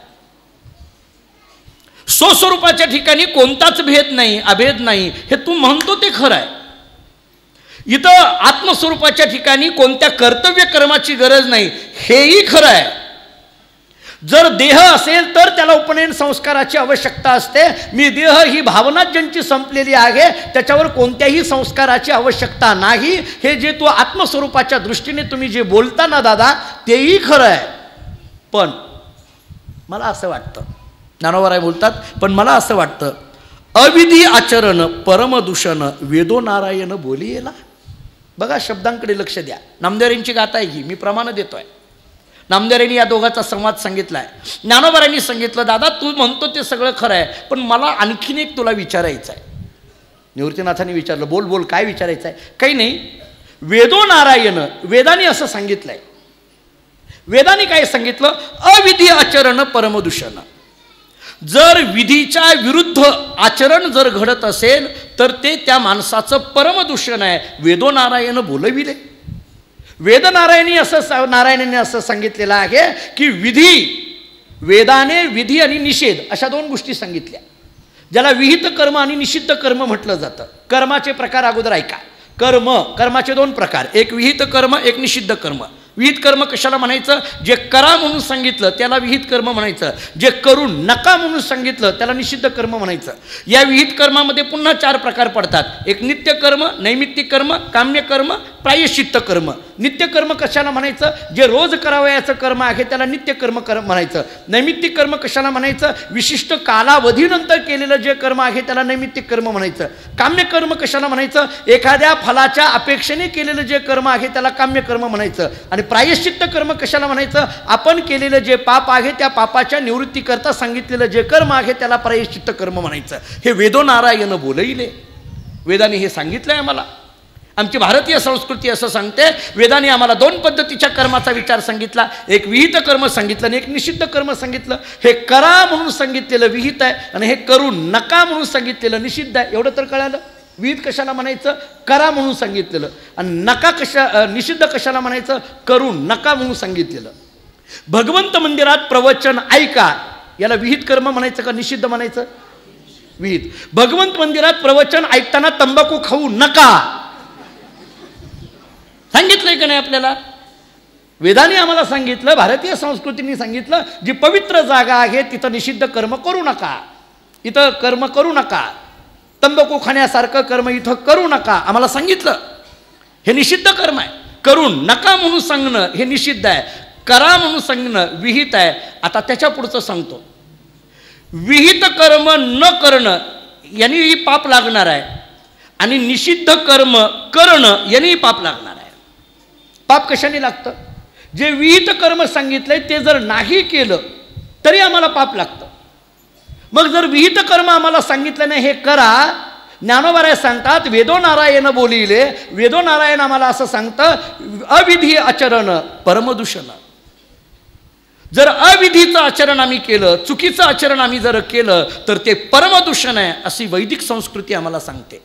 Speaker 1: स्वस्वरूपाच्या ठिकाणी कोणताच भेद नाही, अभेद नाही, हे तू म्हणतो ते खरं आहे. इथं आत्मस्वरूपाच्या ठिकाणी कोणत्या कर्तव्य कर्माची गरज नाही, हेही खरं आहे. जर देह असेल तर त्याला उपनयन संस्काराची आवश्यकता असते. मी देह ही भावना ज्यांची संपलेली आहे त्याच्यावर कोणत्याही संस्काराची आवश्यकता नाही. हे जे तू आत्मस्वरूपाच्या दृष्टीने तुम्ही जे बोलता ना दादा, तेही खरं आहे. पण मला असं वाटतं, ज्ञानोबाराय बोलतात, पण मला असं वाटतं, अविधी आचरण परमदूषण वेदो नारायण बोलियेला. बघा, शब्दांकडे लक्ष द्या. नामदेवांची गाथा आहे ही, मी प्रमाण देतोय. नामदेवांनी या दोघांचा संवाद सांगितला आहे. ज्ञानोबारायांनी सांगितलं, दादा, तू म्हणतो ते सगळं खरं आहे, पण मला आणखीन एक तुला विचारायचं आहे. निवृत्तीनाथांनी विचारलं, बोल बोल, काय विचारायचं आहे? काही नाही. वेदो नारायण, वेदांनी असं सांगितलंय. वेदांनी काय सांगितलं? अविधी आचरण परमदूषण. जर विधीच्या विरुद्ध आचरण जर घडत असेल तर ते त्या माणसाचं परमदूषण आहे. वेदोनारायण बोलविले. नारायणाने असं सांगितलेलं आहे की वेदाने विधी आणि निषेध अशा दोन गोष्टी सांगितल्या, ज्याला विहित कर्म आणि निषिद्ध कर्म म्हटलं जातं. कर्माचे प्रकार अगोदर ऐका. कर्माचे दोन प्रकार, एक विहित कर्म, एक निषिद्ध कर्म. विहित कर्म कशाला म्हणायचं? जे करा म्हणून सांगितलं त्याला विहित कर्म म्हणायचं. जे करू नका म्हणून सांगितलं त्याला निषिद्ध कर्म म्हणायचं. या विहित कर्मामध्ये पुन्हा 4 प्रकार पडतात. एक नित्य कर्म, नैमित्तिक कर्म, काम्य कर्म, प्रायश्चित्त कर्म. नित्य कर्म कशाला म्हणायचं? जे रोज करावयाचं कर्म आहे त्याला नित्य कर्म म्हणायचं. नैमित्तिक कर्म कशाला म्हणायचं? विशिष्ट कालावधीनंतर केलेलं जे कर्म आहे त्याला नैमित्तिक कर्म म्हणायचं. काम्य कर्म कशाला म्हणायचं? एखाद्या फलाच्या अपेक्षेने केलेलं जे कर्म आहे त्याला काम्य कर्म म्हणायचं. आणि प्रायश्चित्त कर्म कशाला म्हणायचं? आपण केलेलं जे पाप आहे त्या पापाच्या निवृत्तीकरता सांगितलेलं जे कर्म आहे त्याला प्रायश्चित्त कर्म म्हणायचं. हे वेदोनारायण बोलविले. वेदाने हे सांगितलंय आम्हाला. आमची भारतीय संस्कृती असं सांगते, वेदाने आम्हाला 2 पद्धतीच्या कर्माचा विचार सांगितला. एक विहित कर्म सांगितलं आणि एक निषिद्ध कर्म सांगितलं. हे करा म्हणून सांगितलेलं विहित आहे आणि हे करू नका म्हणून सांगितलेलं निषिद्ध आहे. एवढं तर कळालं. विहित कशाला म्हणायचं? करा म्हणून सांगितलेलं. आणि निषिद्ध कशाला म्हणायचं? करू नका म्हणून सांगितलेलं. भगवंत मंदिरात प्रवचन ऐका, याला विहित कर्म म्हणायचं का निषिद्ध म्हणायचं? विहित. भगवंत मंदिरात प्रवचन ऐकताना तंबाखू खाऊ नका सांगितलंय का नाही आपल्याला? वेदाने आम्हाला सांगितलं, भारतीय संस्कृतीने सांगितलं, जी पवित्र जागा आहे तिथं निषिद्ध कर्म करू नका, इथं कर्म करू नका. तंबाखू खाण्यासारखं कर्म इथं करू नका आम्हाला सांगितलं. हे निषिद्ध कर्म आहे. करू नका म्हणून सांगणं हे निषिद्ध आहे. करा म्हणून सांगणं विहित आहे. आता त्याच्या पुढचं सांगतो. विहित कर्म न करणं यांनीही पाप लागणार आहे आणि निषिद्ध कर्म करणं यांनीही पाप लागणार आहे. पाप कशाने लागतं? जे विहित कर्म सांगितलंय ते जर नाही केलं तरी आम्हाला पाप लागतं. मग जर विहित कर्म आम्हाला सांगितलं नाही हे करा, ज्ञानोबा सांगतात वेदोनारायण बोलिले. वेदोनारायण आम्हाला असं सांगतं, अविधी आचरण परमदूषण. जर अविधीचं आचरण आम्ही केलं, चुकीचं आचरण आम्ही जर केलं तर ते परमदूषण आहे अशी वैदिक संस्कृती आम्हाला सांगते.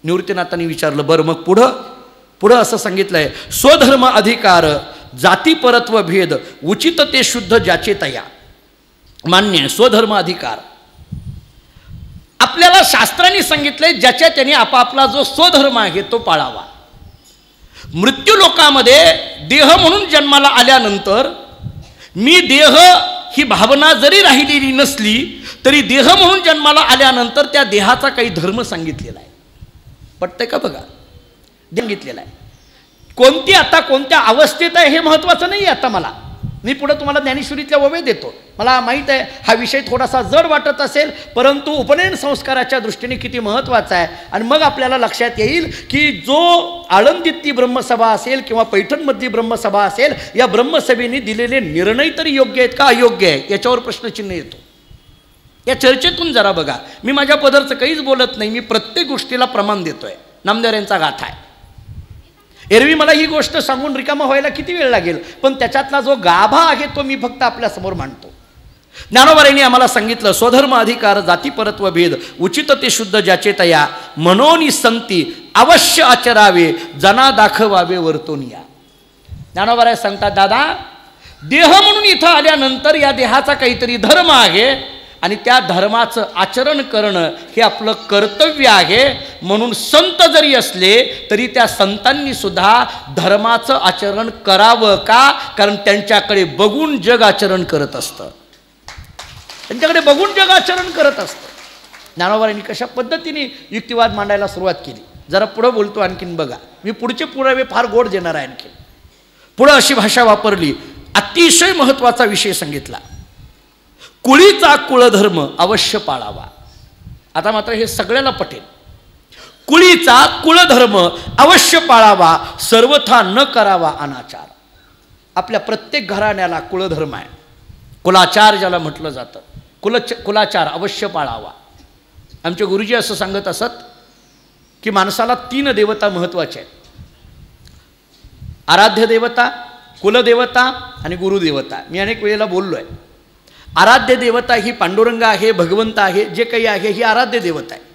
Speaker 1: निवृत्तीनाथांनी विचारलं, बरं मग पुढं असं सांगितलंय, स्वधर्म अधिकार जाती परत्व भेद उचित ते शुद्ध ज्याचे तया. मान्य. स्वधर्म अधिकार आपल्याला शास्त्रांनी सांगितलंय, ज्याच्या त्याने आपापला जो स्वधर्म आहे तो पाळावा. मृत्यू लोकामध्ये देह म्हणून जन्माला आल्यानंतर मी देह ही भावना जरी राहिलेली नसली तरी देह म्हणून जन्माला आल्यानंतर त्या देहाचा काही धर्म सांगितलेला आहे. पटतंय का? बघा, सांगितलेला आहे. कोणती आता कोणत्या अवस्थेत आहे हे महत्त्वाचं नाही. आता मी पुढे तुम्हाला ज्ञानेश्वरीतल्या ओवे देतो. मला माहीत आहे हा विषय थोडासा जड वाटत असेल, परंतु उपनयन संस्काराच्या दृष्टीने किती महत्त्वाचा आहे. आणि मग आपल्याला लक्षात येईल की जो आळंदीतली ब्रह्मसभा असेल किंवा पैठणमधली ब्रह्मसभा असेल, या ब्रह्मसभेने दिलेले निर्णय तरी योग्य आहेत का अयोग्य आहे याच्यावर प्रश्नचिन्ह येतो. या चर्चेतून जरा बघा, मी माझ्या पदरचं काहीच बोलत नाही, मी प्रत्येक गोष्टीला प्रमाण देतोय. नामदेव यांचा गाथा आहे. एरवी मला ही गोष्ट सांगून रिकामा व्हायला किती वेळ लागेल, पण त्याच्यातला जो गाभा आहे तो मी फक्त आपल्यासमोर मांडतो. ज्ञानोबांनी आम्हाला सांगितलं, स्वधर्म अधिकार जाती परत्व भेद उचित ते शुद्ध ज्याचे तया मनोनी संती अवश्य आचरावे जना दाखवावे वर्तोनिया. ज्ञानोबा सांगतात, दादा देह म्हणून इथं आल्यानंतर या देहाचा काहीतरी धर्म आहे आणि त्या धर्माचं आचरण करणं हे आपलं कर्तव्य आहे. म्हणून संत जरी असले तरी त्या संतांनी सुद्धा धर्माचं आचरण करावं का? कारण त्यांच्याकडे बघून जग आचरण करत असतं. त्यांच्याकडे बघून जग आचरण करत असतं. ज्ञानोबांनी कशा पद्धतीने युक्तिवाद मांडायला सुरुवात केली. जरा पुढं बोलतो आणखीन बघा, मी पुढचे पुरावे फार गोड देणार आहे. आणखीन पुढं अशी भाषा वापरली, अतिशय महत्त्वाचा विषय सांगितला, कुळीचा कुळधर्म अवश्य पाळावा. आता मात्र हे सगळ्याला पटेल. कुळीचा कुळधर्म अवश्य पाळावा, सर्वथा न करावा अनाचार. आपल्या प्रत्येक घराण्याला कुळधर्म आहे, कुलाचार ज्याला म्हटलं जातं. कुलाचार अवश्य पाळावा. आमचे गुरुजी असं सांगत असत की माणसाला 3 देवता महत्त्वाच्या आहेत, आराध्य देवता, कुलदेवता आणि गुरुदेवता. मी अनेक वेळेला बोललो आहे. आराध्य देवता ही पांडुरंग आहे, भगवंत आहे, जे काही आहे ही आराध्य देवता आहे.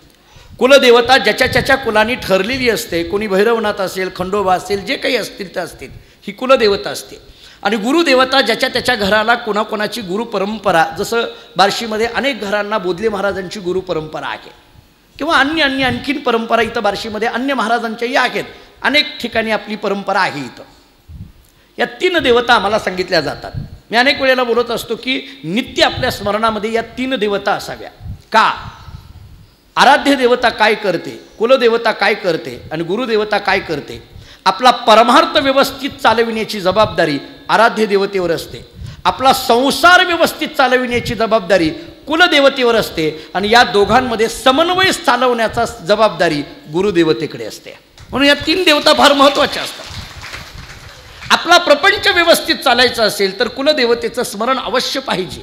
Speaker 1: कुलदेवता ज्याच्या कुलानी ठरलेली असते. कोणी भैरवनाथ असेल, खंडोबा असेल, जे काही असतील ते असतील, ही कुलदेवता असते. आणि गुरुदेवता ज्याच्या घराला कोणाकोणाची गुरुपरंपरा, जसं बार्शीमध्ये अनेक घरांना बोधले महाराजांची गुरुपरंपरा आहे किंवा आणखीन परंपरा इथं बार्शीमध्ये अन्य महाराजांच्याही आहेत. अनेक ठिकाणी आपली परंपरा आहे. इथं या 3 देवता आम्हाला सांगितल्या जातात. मी अनेक वेळेला बोलत असतो की नित्य आपल्या स्मरणामध्ये या 3 देवता असाव्या. का? आराध्य देवता काय करते, कुलदेवता काय करते आणि गुरुदेवता काय करते. आपला परमार्थ व्यवस्थित चालविण्याची जबाबदारी आराध्य देवतेवर असते. आपला संसार व्यवस्थित चालविण्याची जबाबदारी कुलदेवतेवर असते. आणि या दोघांमध्ये समन्वय चालवण्याचा जबाबदारी गुरुदेवतेकडे असते. म्हणून या 3 देवता फार महत्त्वाच्या असतात. आपला प्रपंच व्यवस्थित चालायचा असेल तर कुलदेवतेचं स्मरण अवश्य पाहिजे.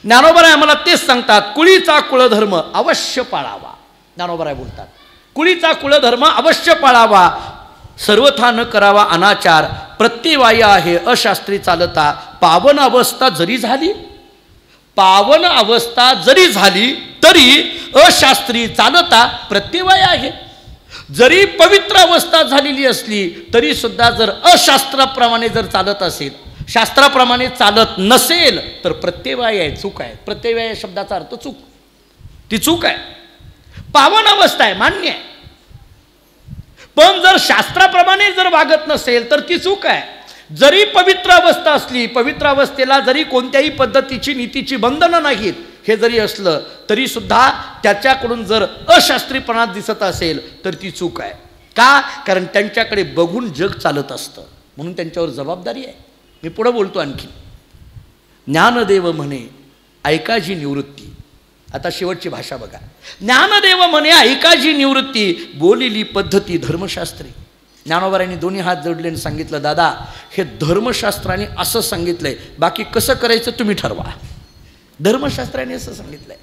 Speaker 1: ज्ञानोबराय आम्हाला तेच सांगतात, कुळीचा कुळधर्म अवश्य पाळावा. ज्ञानोबराय बोलतात कुळीचा कुळधर्म अवश्य पाळावा, सर्वथा न करावा अनाचार, प्रत्यवाय आहे अशास्त्री चालता, पावन अवस्था जरी झाली, पावन अवस्था जरी झाली तरी अशास्त्री चालता प्रत्यवाय आहे. जरी पवित्र अवस्था झालेली असली तरी सुद्धा जर अशास्त्राप्रमाणे जर चालत असेल, शास्त्राप्रमाणे चालत नसेल तर प्रत्यवाय आहे, चूक आहे. प्रत्यवाय शब्दाचा अर्थ चूक, ती चूक आहे. पावन अवस्था आहे, मान्य आहे, पण जर शास्त्राप्रमाणे जर वागत नसेल तर ती चूक आहे. जरी पवित्र अवस्था असली, पवित्र अवस्थेला जरी कोणत्याही पद्धतीची नीतीची बंधनं नाहीत, हे जरी असलं तरी सुद्धा त्याच्याकडून जर अशास्त्रीपणा दिसत असेल तर ती चूक आहे. का? कारण त्यांच्याकडे बघून जग चालत असतं, म्हणून त्यांच्यावर जबाबदारी आहे. मी पुढं बोलतो आणखी. ज्ञानदेव म्हणे ऐकाजी निवृत्ती. आता शेवटची भाषा बघा. ज्ञानदेव म्हणे ऐकाजी निवृत्ती, बोलिली पद्धती धर्मशास्त्री. ज्ञानोबारांनी दोन्ही हात जोडले आणि सांगितलं, दादा हे धर्मशास्त्राने असं सांगितलंय, बाकी कसं करायचं तुम्ही ठरवा. धर्मशास्त्राने असं सांगितलंय.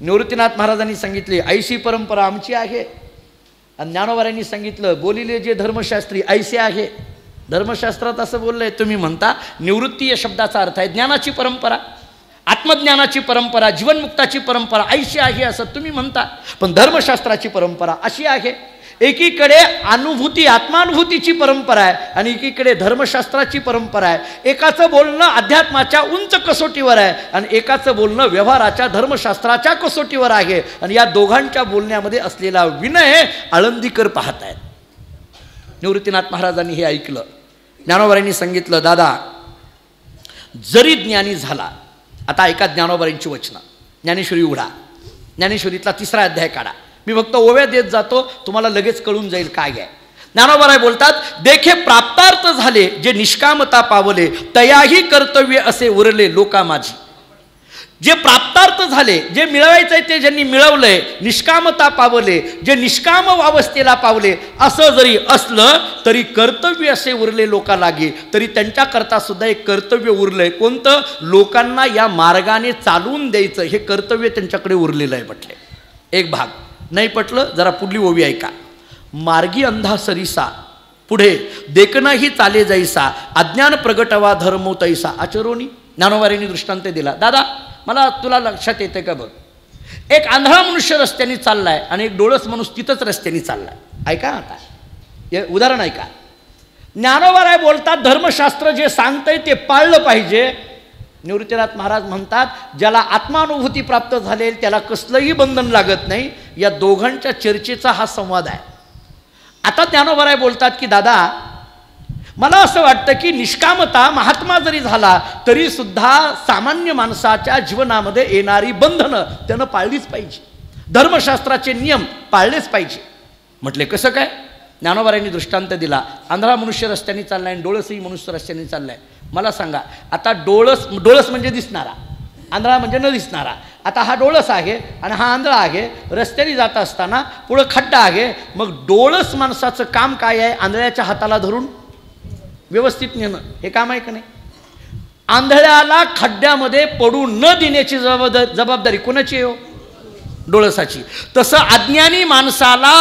Speaker 1: निवृत्तीनाथ महाराजांनी सांगितले ऐशी परंपरा आमची आहे, आणि ज्ञानोबारांनी सांगितलं बोलिले जे धर्मशास्त्री ऐसे आहे. धर्मशास्त्रात असं बोललंय, तुम्ही म्हणता निवृत्ती या शब्दाचा अर्थ आहे ज्ञानाची परंपरा, आत्मज्ञानाची परंपरा, जीवनमुक्ताची परंपरा ऐशी आहे असं तुम्ही म्हणता, पण धर्मशास्त्राची परंपरा अशी आहे. एकीकडे अनुभूती आत्मानुभूतीची परंपरा आहे आणि एकीकडे धर्मशास्त्राची परंपरा आहे. एकाचं बोलणं अध्यात्माच्या उंच कसोटीवर आहे आणि एकाचं बोलणं व्यवहाराच्या धर्मशास्त्राच्या कसोटीवर आहे. आणि या दोघांच्या बोलण्यामध्ये असलेला विनय आळंदीकर पाहत आहेत. निवृत्तीनाथ महाराजांनी हे ऐकलं. ज्ञानोबारांनी सांगितलं, दादा जरी ज्ञानी झाला, आता ऐका ज्ञानोबारांची वचनं. ज्ञानेश्वरी उघडा, ज्ञानेश्वरीतला 3रा अध्याय काढा. मी फक्त ओव्या देत जातो, तुम्हाला लगेच कळून जाईल काय आहे. ज्ञानोबाराय बोलतात, देखे प्राप्तार्थ झाले जे निष्कामता पावले, तयाही कर्तव्य असे उरले लोका माझी. जे प्राप्तार्थ झाले, जे मिळवायचं आहे ते ज्यांनी मिळवलंय, निष्कामता पावले, जे निष्काम अवस्थेला पावले, असं जरी असलं तरी कर्तव्य असे उरले लोका लागे. तरी त्यांच्याकरता सुद्धा एक कर्तव्य उरलंय. कोणतं? लोकांना या मार्गाने चालवून द्यायचं, हे कर्तव्य त्यांच्याकडे उरलेलं आहे म्हटले. एक भाग नाही पटलं, जरा पुढली ओवी ऐका. मार्गी अंधा सरिसा, पुढे देखनाही चाले जैसा, अज्ञान प्रगटवा धर्मो तैसा आचरोनी. ज्ञानोबारांनी दृष्टांत दिला. दादा मला तुला लक्षात येते का बघ, एक आंधळा मनुष्य रस्त्याने चाललाय आणि एक डोळस माणूस तिथंच रस्त्याने चाललाय. ऐका आता हे उदाहरण ऐका. ज्ञानोबाराय बोलतात धर्मशास्त्र जे सांगतंय ते पाळलं पाहिजे. निवृत्तीनाथ महाराज म्हणतात ज्याला आत्मानुभूती प्राप्त झालेल त्याला कसलंही बंधन लागत नाही. या दोघांच्या चर्चेचा हा संवाद आहे. आता ज्ञानोबाराय बोलतात की दादा मला असं वाटतं की निष्कामता महात्मा जरी झाला तरी सुद्धा सामान्य माणसाच्या जीवनामध्ये येणारी बंधनं त्यानं पाळलीच पाहिजे, धर्मशास्त्राचे नियम पाळलेच पाहिजे. म्हटले कसं काय? ज्ञानोबारांनी दृष्टांत दिला. आंधळा मनुष्य रस्त्याने चाललाय आणि डोळसही मनुष्य रस्त्याने चाललाय. मला सांगा आता डोळस म्हणजे दिसणारा, आंधळा म्हणजे न दिसणारा. आता हा डोळस आहे आणि हा आंधळा आहे. रस्त्याने जात असताना पुढं खड्डा आहे. मग डोळस माणसाचं काम काय आहे? आंधळ्याच्या हाताला धरून व्यवस्थित नेणं हे काम आहे का नाही? आंधळ्याला खड्ड्यामध्ये पडू न देण्याची जबाबदारी कोणाची आहे? डोळसाची. तसं अज्ञानी माणसाला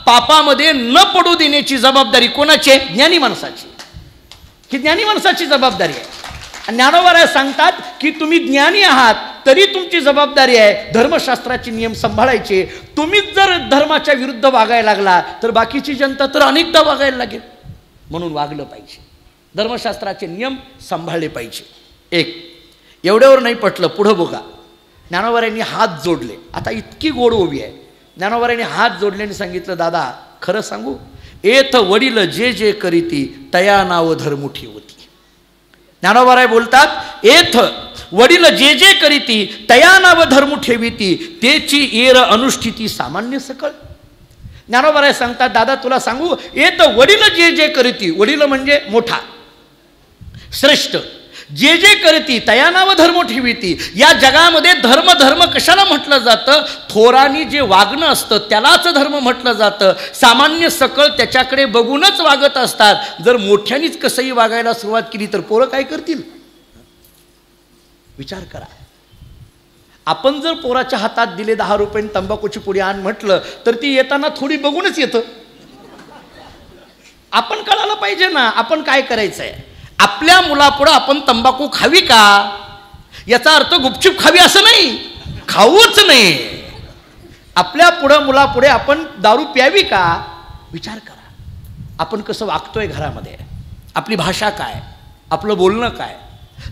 Speaker 1: पापामध्ये न पडू देण्याची जबाबदारी कोणाची आहे? ज्ञानी माणसाची. ही ज्ञानी माणसाची जबाबदारी आहे. ज्ञानोबा सांगतात की तुम्ही ज्ञानी आहात तरी तुमची जबाबदारी आहे धर्मशास्त्राचे नियम सांभाळायचे. तुम्हीच जर धर्माच्या विरुद्ध वागायला लागला तर बाकीची जनता तर अनेकदा वागायला लागेल. म्हणून वागलं पाहिजे, धर्मशास्त्राचे नियम सांभाळले पाहिजे. एक एवढ्यावर नाही पटलं, पुढं बघा. ज्ञानोबांनी हात जोडले. आता इतकी गोड ओवी आहे. ज्ञानोबांनी हात जोडले आणि सांगितलं, दादा खरं सांगू, एथ वडील जे जे करीती तया नाव धर्मुठी होती. ज्ञानोबाराय बोलतात, एथ वडील जे जे करीती तया नाव धर्म ठेवीती तेची येर अनुष्ठिती सामान्य सकळ. ज्ञानोबाराय सांगतात, दादा तुला सांगू, एथ वडील जे जे करीती, वडील म्हणजे मोठा श्रेष्ठ, जे जे करती तया नाव धर्म ठेवीती. या जगामध्ये धर्म धर्म कशाला म्हटलं जातं? थोरांनी जे वागणं असतं त्यालाच धर्म म्हटलं जातं. सामान्य सकळ त्याच्याकडे बघूनच वागत असतात. जर मोठ्यानीच कसंही वागायला सुरुवात केली तर पोरं काय करतील? विचार करा. आपण जर पोराच्या हातात दिले 10 रुपयांनी तंबाखूची पुडी आण म्हटलं तर ती येताना थोडी बघूनच येतं. आपण कळायला पाहिजे ना आपण काय करायचं आहे. आपल्या मुलापुढं आपण तंबाखू खावी का? याचा अर्थ गुपचूप खावी असं नाही, खाऊच नाही. आपल्या पुढं मुलापुढे आपण दारू प्यावी का? विचार करा. आपण कसं वागतोय घरामध्ये, आपली भाषा काय, आपलं बोलणं काय.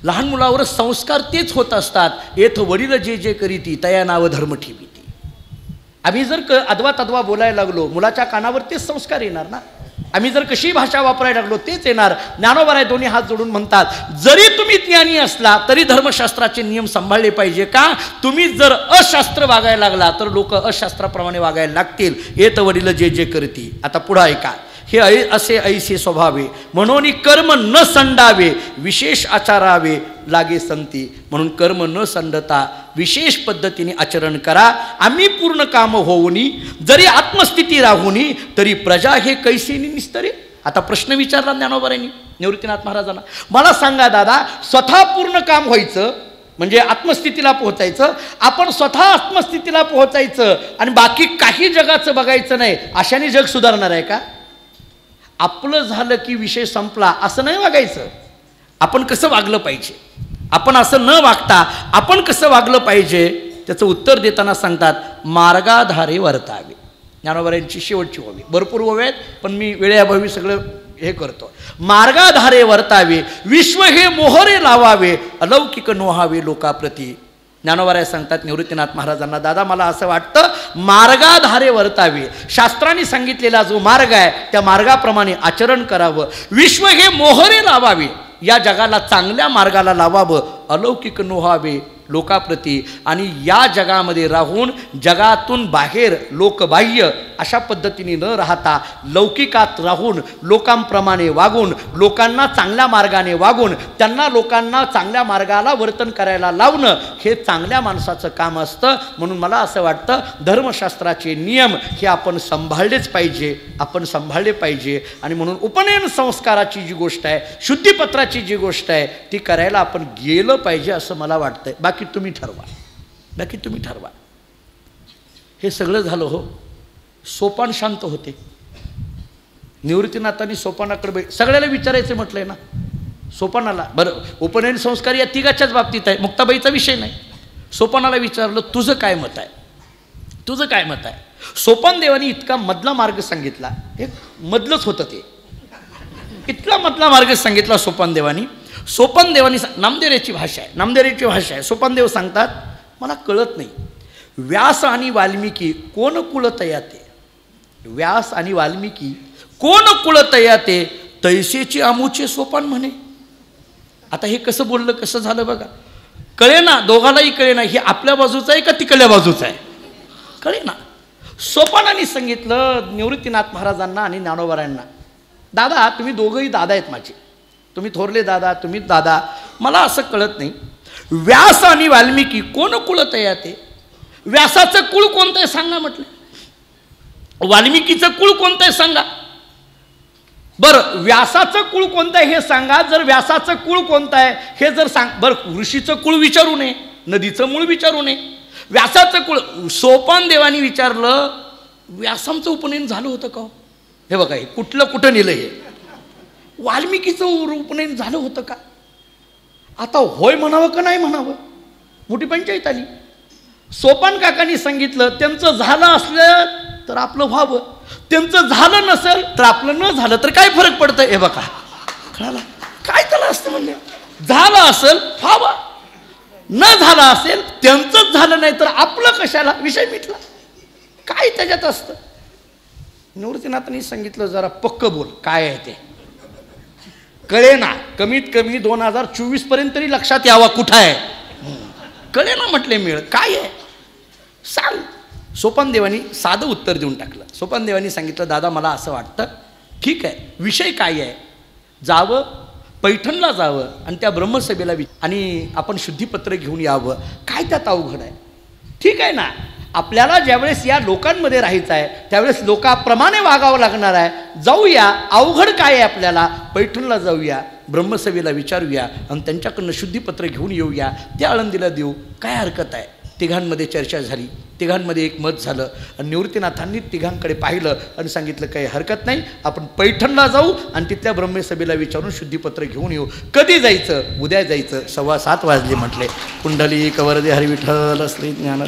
Speaker 1: लहान मुलावरच संस्कार तेच होत असतात. येथ वडील जे जे करीती तया नाव धर्म ठेवीती. आम्ही जर अद्वा तद्वा बोलायला लागलो मुलाच्या कानावर तेच संस्कार येणार ना. आम्ही जर कशी भाषा वापरायला लागलो तेच येणार. ज्ञानोबा दोन्ही हात जोडून म्हणतात, जरी तुम्ही ज्ञानी असला तरी धर्मशास्त्राचे नियम सांभाळले पाहिजे. का? तुम्ही जर अशास्त्र वागायला लागला तर लोक अशास्त्राप्रमाणे वागायला लागतील. येत वडील जे जे करती. आता पुढे ऐका. हे असे ऐसे स्वभावे म्हणून कर्म न संडावे विशेष आचारावे लागे संती. म्हणून कर्म न संडता विशेष पद्धतीने आचरण करा. आम्ही पूर्ण काम होऊनी जरी आत्मस्थिती राहुनी तरी प्रजा हे कैसेनी निस्तरे. आता प्रश्न विचारला ज्ञानोबांनी निवृत्तीनाथ महाराजांना. मला सांगा दादा, स्वतः पूर्ण काम व्हायचं म्हणजे आत्मस्थितीला पोहोचायचं, आपण स्वतः आत्मस्थितीला पोहोचायचं आणि बाकी काही जगाचं बघायचं नाही, अशाने जग सुधारणार आहे का? आपलं झालं की विषय संपला असं नाही वागायचं. आपण कसं वागलं पाहिजे, आपण असं न वागता आपण कसं वागलं पाहिजे त्याचं उत्तर देताना सांगतात, मार्गाधारे वर्तावे. ज्ञानोबांची शेवटची ओवी, भरपूर ओव्या आहेत पण मी वेळेअभावी सगळं हे करतो. मार्गाधारे वर्तावे विश्व हे मोहरे लावावे अलौकिक नोहावे लोकाप्रती. ज्ञानोबा सांगतात निवृत्तीनाथ महाराजांना, दादा मला असं वाटतं मार्गाधारे वर्तावे, शास्त्राने सांगितलेला जो मार्ग आहे त्या मार्गाप्रमाणे आचरण करावं. विश्व हे मोहरे लावावे, या जगाला चांगल्या मार्गाला लावावं. अलौकिक नोहावे लोकाप्रती. आणि या जगामध्ये राहून जगातून बाहेर लोकबाह्य अशा पद्धतीने न राहता लौकिकात राहून लोकांप्रमाणे वागून लोकांना चांगल्या मार्गाने वागून त्यांना लोकांना चांगल्या मार्गाला वर्तन करायला लावणं हे चांगल्या माणसाचं काम असतं. म्हणून मला असं वाटतं धर्मशास्त्राचे नियम हे आपण सांभाळलेच पाहिजे, आपण सांभाळले पाहिजे. आणि म्हणून उपनयन संस्काराची जी गोष्ट आहे, शुद्धीपत्राची जी गोष्ट आहे ती करायला आपण गेलं पाहिजे असं मला वाटतंय. बाकी तुम्ही ठरवा, बाकी तुम्ही ठरवा. हे सगळं झालं हो. सोपान शांत होते. निवृत्तीनाथांनी सोपानाकडे सगळ्याला विचारायचं म्हटलंय ना. सोपानाला बरं उपनयन संस्कार या तिघाच्याच बाबतीत आहे, मुक्ताबाईचा विषय नाही. सोपानाला विचारलं तुझं काय मत आहे, तुझं काय मत आहे. सोपान देवानी इतका मधला मार्ग सांगितला, एक मधलंच होतं ते, इतका मधला मार्ग सांगितला सोपान देवानी. सोपान देवानी नामदेवाची भाषा आहे, नामदेवाची भाषा आहे. सोपान देव सांगतात मला कळत नाही, व्यास आणि वाल्मिकी कोण कुळ तयाते, व्यास आणि वाल्मिकी कोण कुळ तयाते तैसेची आमुचे सोपान म्हणे. आता हे कसं बोललं, कसं झालं बघा. कळे ना, दोघांनाही कळे ना हे आपल्या बाजूचं आहे का तिकडल्या बाजूचं आहे, कळे ना. सोपानाने सांगितलं निवृत्तीनाथ महाराजांना आणि ज्ञानोबारायांना, दादा तुम्ही दोघंही दादा आहेत माझे, तुम्ही थोरले दादा, तुम्ही दादा, मला असं कळत नाही व्यास आणि वाल्मिकी कोण कुळ तयाते. व्यासाचं कुळ कोणतं आहे सांगा म्हटलं, वाल्मिकीचं कुळ कोणतं आहे सांगा. बरं व्यासाचं कुळ कोणतं आहे हे सांगा. जर व्यासाचं कुळ कोणतं आहे हे जर सांग, बरं ऋषीचं कुळ विचारू नये, नदीचं मूळ विचारू नये, व्यासाचं कुळ. सोपान देवानी विचारलं व्यासांचं उपनयन झालं होतं का? हे बघा हे कुठलं कुठं नेलं, हे वाल्मिकीचं उपनयन झालं होतं का? आता होय म्हणावं का नाही म्हणावं, मोठी पंचायत आली. सोपान काकांनी सांगितलं त्यांचं झालं असलं तर आपलं व्हावं, त्यांचं झालं नसेल तर आपलं न झालं तर काय फरक पडतं. हे बघा कळाला काय त्याला असतं म्हणले, झालं असेल व्हावं, न झालं असेल त्यांचंच झालं नाही तर आपलं कशाला, विषय मिटला. काय त्याच्यात असतं. निवृत्तीनाथांनी सांगितलं जरा पक्क बोल काय आहे ते कळे ना, कमीत कमी 2024 पर्यंत तरी लक्षात यावा कुठं आहे, कळे ना म्हटले मिळ काय आहे सांग. सोपानदेवानी साधं उत्तर देऊन टाकलं. सोपानदेवानी सांगितलं दादा मला असं वाटतं, ठीक आहे विषय काय आहे, जावं पैठणला जावं आणि त्या ब्रह्मसभेला आणि आपण शुद्धीपत्र घेऊन यावं, काय त्यात अवघड आहे. ठीक आहे ना, आपल्याला ज्यावेळेस या लोकांमध्ये राहायचं आहे त्यावेळेस लोकांप्रमाणे वागावं लागणार आहे. जाऊया, अवघड काय आहे आपल्याला, पैठणला जाऊया, ब्रह्मसभेला विचारूया आणि त्यांच्याकडनं शुद्धीपत्र घेऊन येऊया, ते आळंदीला देऊ, काय हरकत आहे. तिघांमध्ये चर्चा झाली, तिघांमध्ये एक मत झालं आणि निवृत्तीनाथांनी तिघांकडे पाहिलं आणि सांगितलं काही हरकत नाही, आपण पैठणला जाऊ आणि तिथल्या ब्रह्मसभेला विचारून शुद्धीपत्र घेऊन येऊ. कधी जायचं, उद्या जायचं. 7:15 वाजले म्हटले. कुंडली कवरदे हरिविठ्ठल श्री ज्ञान